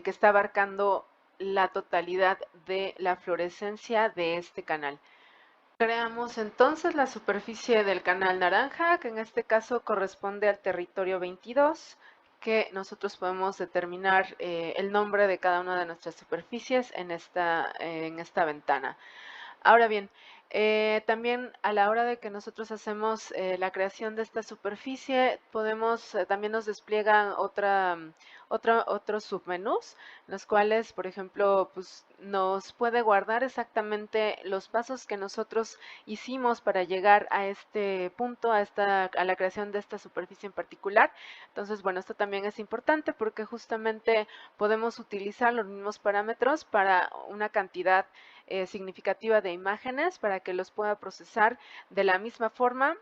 está abarcando la totalidad de la fluorescencia de este canal. Creamos entonces la superficie del canal naranja, que en este caso corresponde al territorio 22, que nosotros podemos determinar el nombre de cada una de nuestras superficies en esta ventana. Ahora bien, también a la hora de que nosotros hacemos la creación de esta superficie, también nos despliegan otros submenús, los cuales, por ejemplo, pues, nos puede guardar exactamente los pasos que nosotros hicimos para llegar a este punto, a la creación de esta superficie en particular. Entonces, bueno, esto también es importante porque justamente podemos utilizar los mismos parámetros para una cantidad significativa de imágenes para que los pueda procesar de la misma forma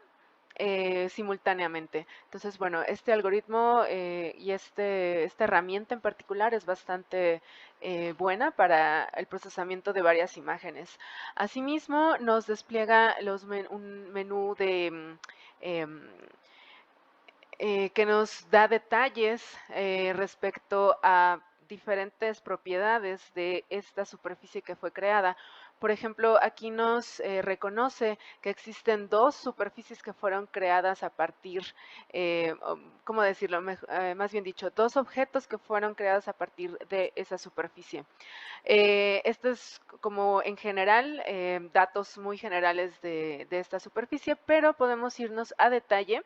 simultáneamente. Entonces, bueno, este algoritmo y esta herramienta en particular es bastante buena para el procesamiento de varias imágenes. Asimismo, nos despliega un menú que nos da detalles respecto a diferentes propiedades de esta superficie que fue creada. Por ejemplo, aquí nos reconoce que existen dos superficies que fueron creadas a partir, ¿cómo decirlo? Más bien dicho, dos objetos que fueron creados a partir de esa superficie. Esto es como en general, datos muy generales de esta superficie, pero podemos irnos a detalle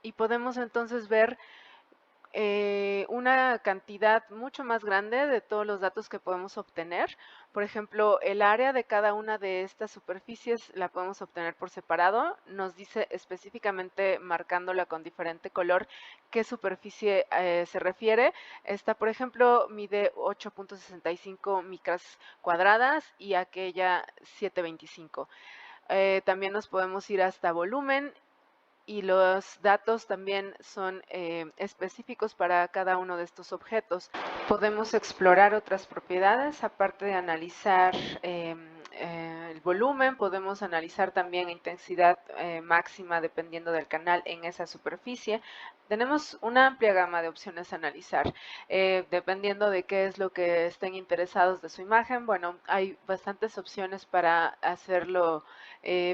y podemos entonces ver una cantidad mucho más grande de todos los datos que podemos obtener. Por ejemplo, el área de cada una de estas superficies la podemos obtener por separado. Nos dice específicamente, marcándola con diferente color, qué superficie se refiere. Esta, por ejemplo, mide 8.65 micras cuadradas y aquella 7.25. También nos podemos ir hasta volumen y los datos también son específicos para cada uno de estos objetos. Podemos explorar otras propiedades, aparte de analizar el volumen, podemos analizar también intensidad máxima dependiendo del canal en esa superficie. Tenemos una amplia gama de opciones a analizar, dependiendo de qué es lo que estén interesados de su imagen. Bueno, hay bastantes opciones para hacerlo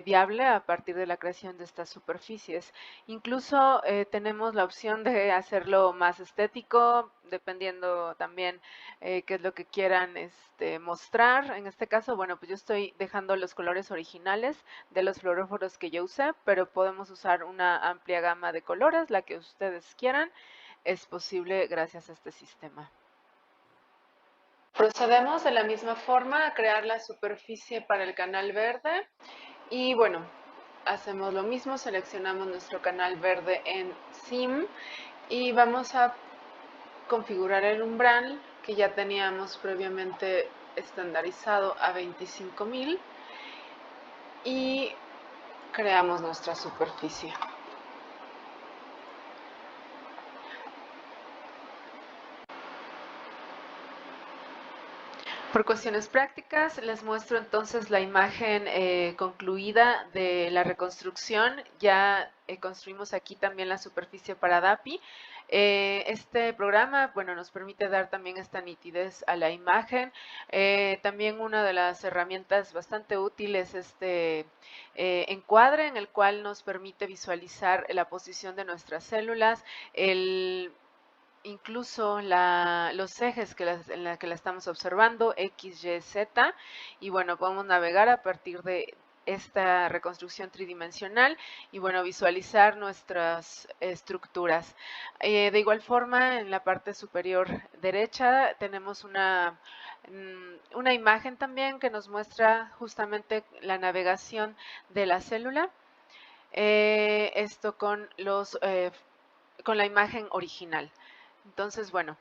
viable a partir de la creación de estas superficies. Incluso tenemos la opción de hacerlo más estético, dependiendo también qué es lo que quieran mostrar. En este caso, bueno, pues yo estoy dejando los colores originales de los fluoróforos que yo usé, pero podemos usar una amplia gama de colores, la que ustedes quieran. Es posible gracias a este sistema. Procedemos de la misma forma a crear la superficie para el canal verde y bueno, hacemos lo mismo, seleccionamos nuestro canal verde en SIM y vamos a configurar el umbral que ya teníamos previamente estandarizado a 25,000 y creamos nuestra superficie. Por cuestiones prácticas, les muestro entonces la imagen concluida de la reconstrucción. Ya construimos aquí también la superficie para DAPI. Este programa, bueno, nos permite dar también esta nitidez a la imagen. También una de las herramientas bastante útiles es este encuadre, en el cual nos permite visualizar la posición de nuestras células, incluso los ejes en la que la estamos observando, X, Y, Z, y bueno, podemos navegar a partir de esta reconstrucción tridimensional y bueno, visualizar nuestras estructuras. De igual forma, en la parte superior derecha tenemos una imagen también que nos muestra justamente la navegación de la célula. Esto con la imagen original. Entonces, bueno,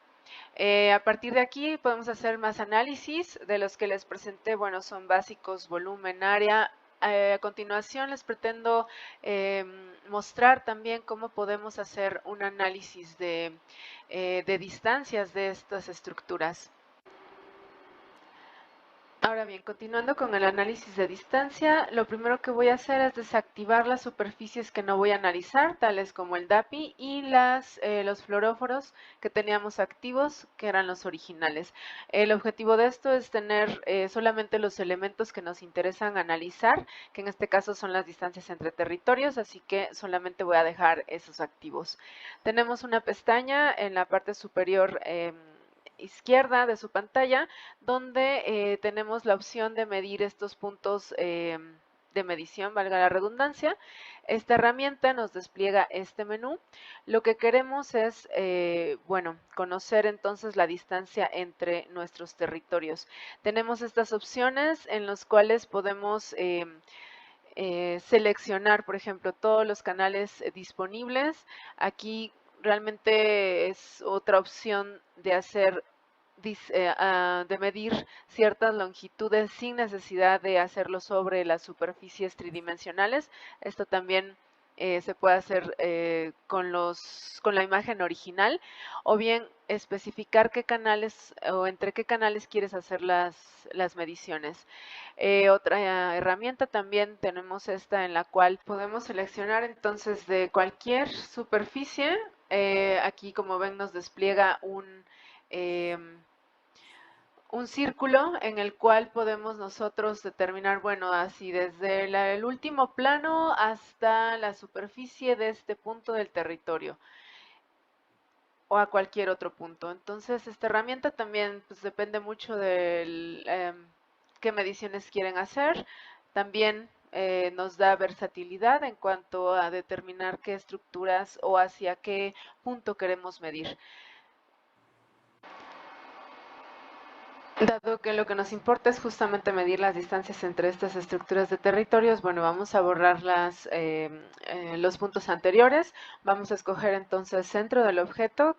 A partir de aquí podemos hacer más análisis. De los que les presenté, bueno, son básicos, volumen, área. A continuación les pretendo mostrar también cómo podemos hacer un análisis de distancias de estas estructuras. Ahora bien, continuando con el análisis de distancia, lo primero que voy a hacer es desactivar las superficies que no voy a analizar, tales como el DAPI y los fluoróforos que teníamos activos, que eran los originales. El objetivo de esto es tener solamente los elementos que nos interesan analizar, que en este caso son las distancias entre territorios, así que solamente voy a dejar esos activos. Tenemos una pestaña en la parte superior izquierda de su pantalla, donde tenemos la opción de medir estos puntos de medición, valga la redundancia. Esta herramienta nos despliega este menú. Lo que queremos es, bueno, conocer entonces la distancia entre nuestros territorios. Tenemos estas opciones en las cuales podemos seleccionar, por ejemplo, todos los canales disponibles. Aquí realmente es otra opción de hacer de medir ciertas longitudes sin necesidad de hacerlo sobre las superficies tridimensionales. Esto también se puede hacer con la imagen original, o bien especificar qué canales o entre qué canales quieres hacer las mediciones. Otra herramienta también tenemos esta en la cual podemos seleccionar entonces de cualquier superficie. Aquí, como ven, nos despliega un círculo en el cual podemos nosotros determinar, bueno, así desde el último plano hasta la superficie de este punto del territorio o a cualquier otro punto. Entonces, esta herramienta también pues, depende mucho de qué mediciones quieren hacer. También nos da versatilidad en cuanto a determinar qué estructuras o hacia qué punto queremos medir. Dado que lo que nos importa es justamente medir las distancias entre estas estructuras de territorios, bueno, vamos a borrar los puntos anteriores. Vamos a escoger entonces centro del objeto,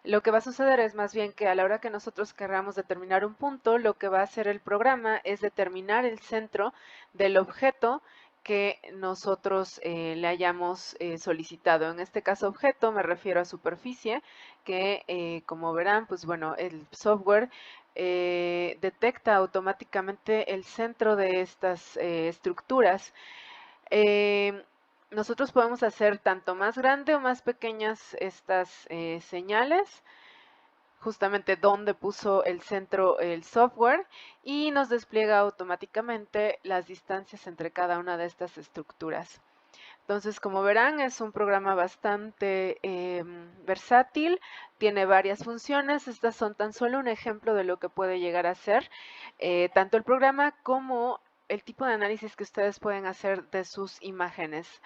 lo que va a suceder es más bien que a la hora que nosotros queramos determinar un punto, lo que va a hacer el programa es determinar el centro del objeto que nosotros le hayamos solicitado. En este caso objeto me refiero a superficie, que como verán, pues bueno, el software detecta automáticamente el centro de estas estructuras. Nosotros podemos hacer tanto más grande o más pequeñas estas señales, justamente donde puso el centro el software, y nos despliega automáticamente las distancias entre cada una de estas estructuras. Entonces, como verán, es un programa bastante versátil, tiene varias funciones. Estas son tan solo un ejemplo de lo que puede llegar a ser tanto el programa como el tipo de análisis que ustedes pueden hacer de sus imágenes.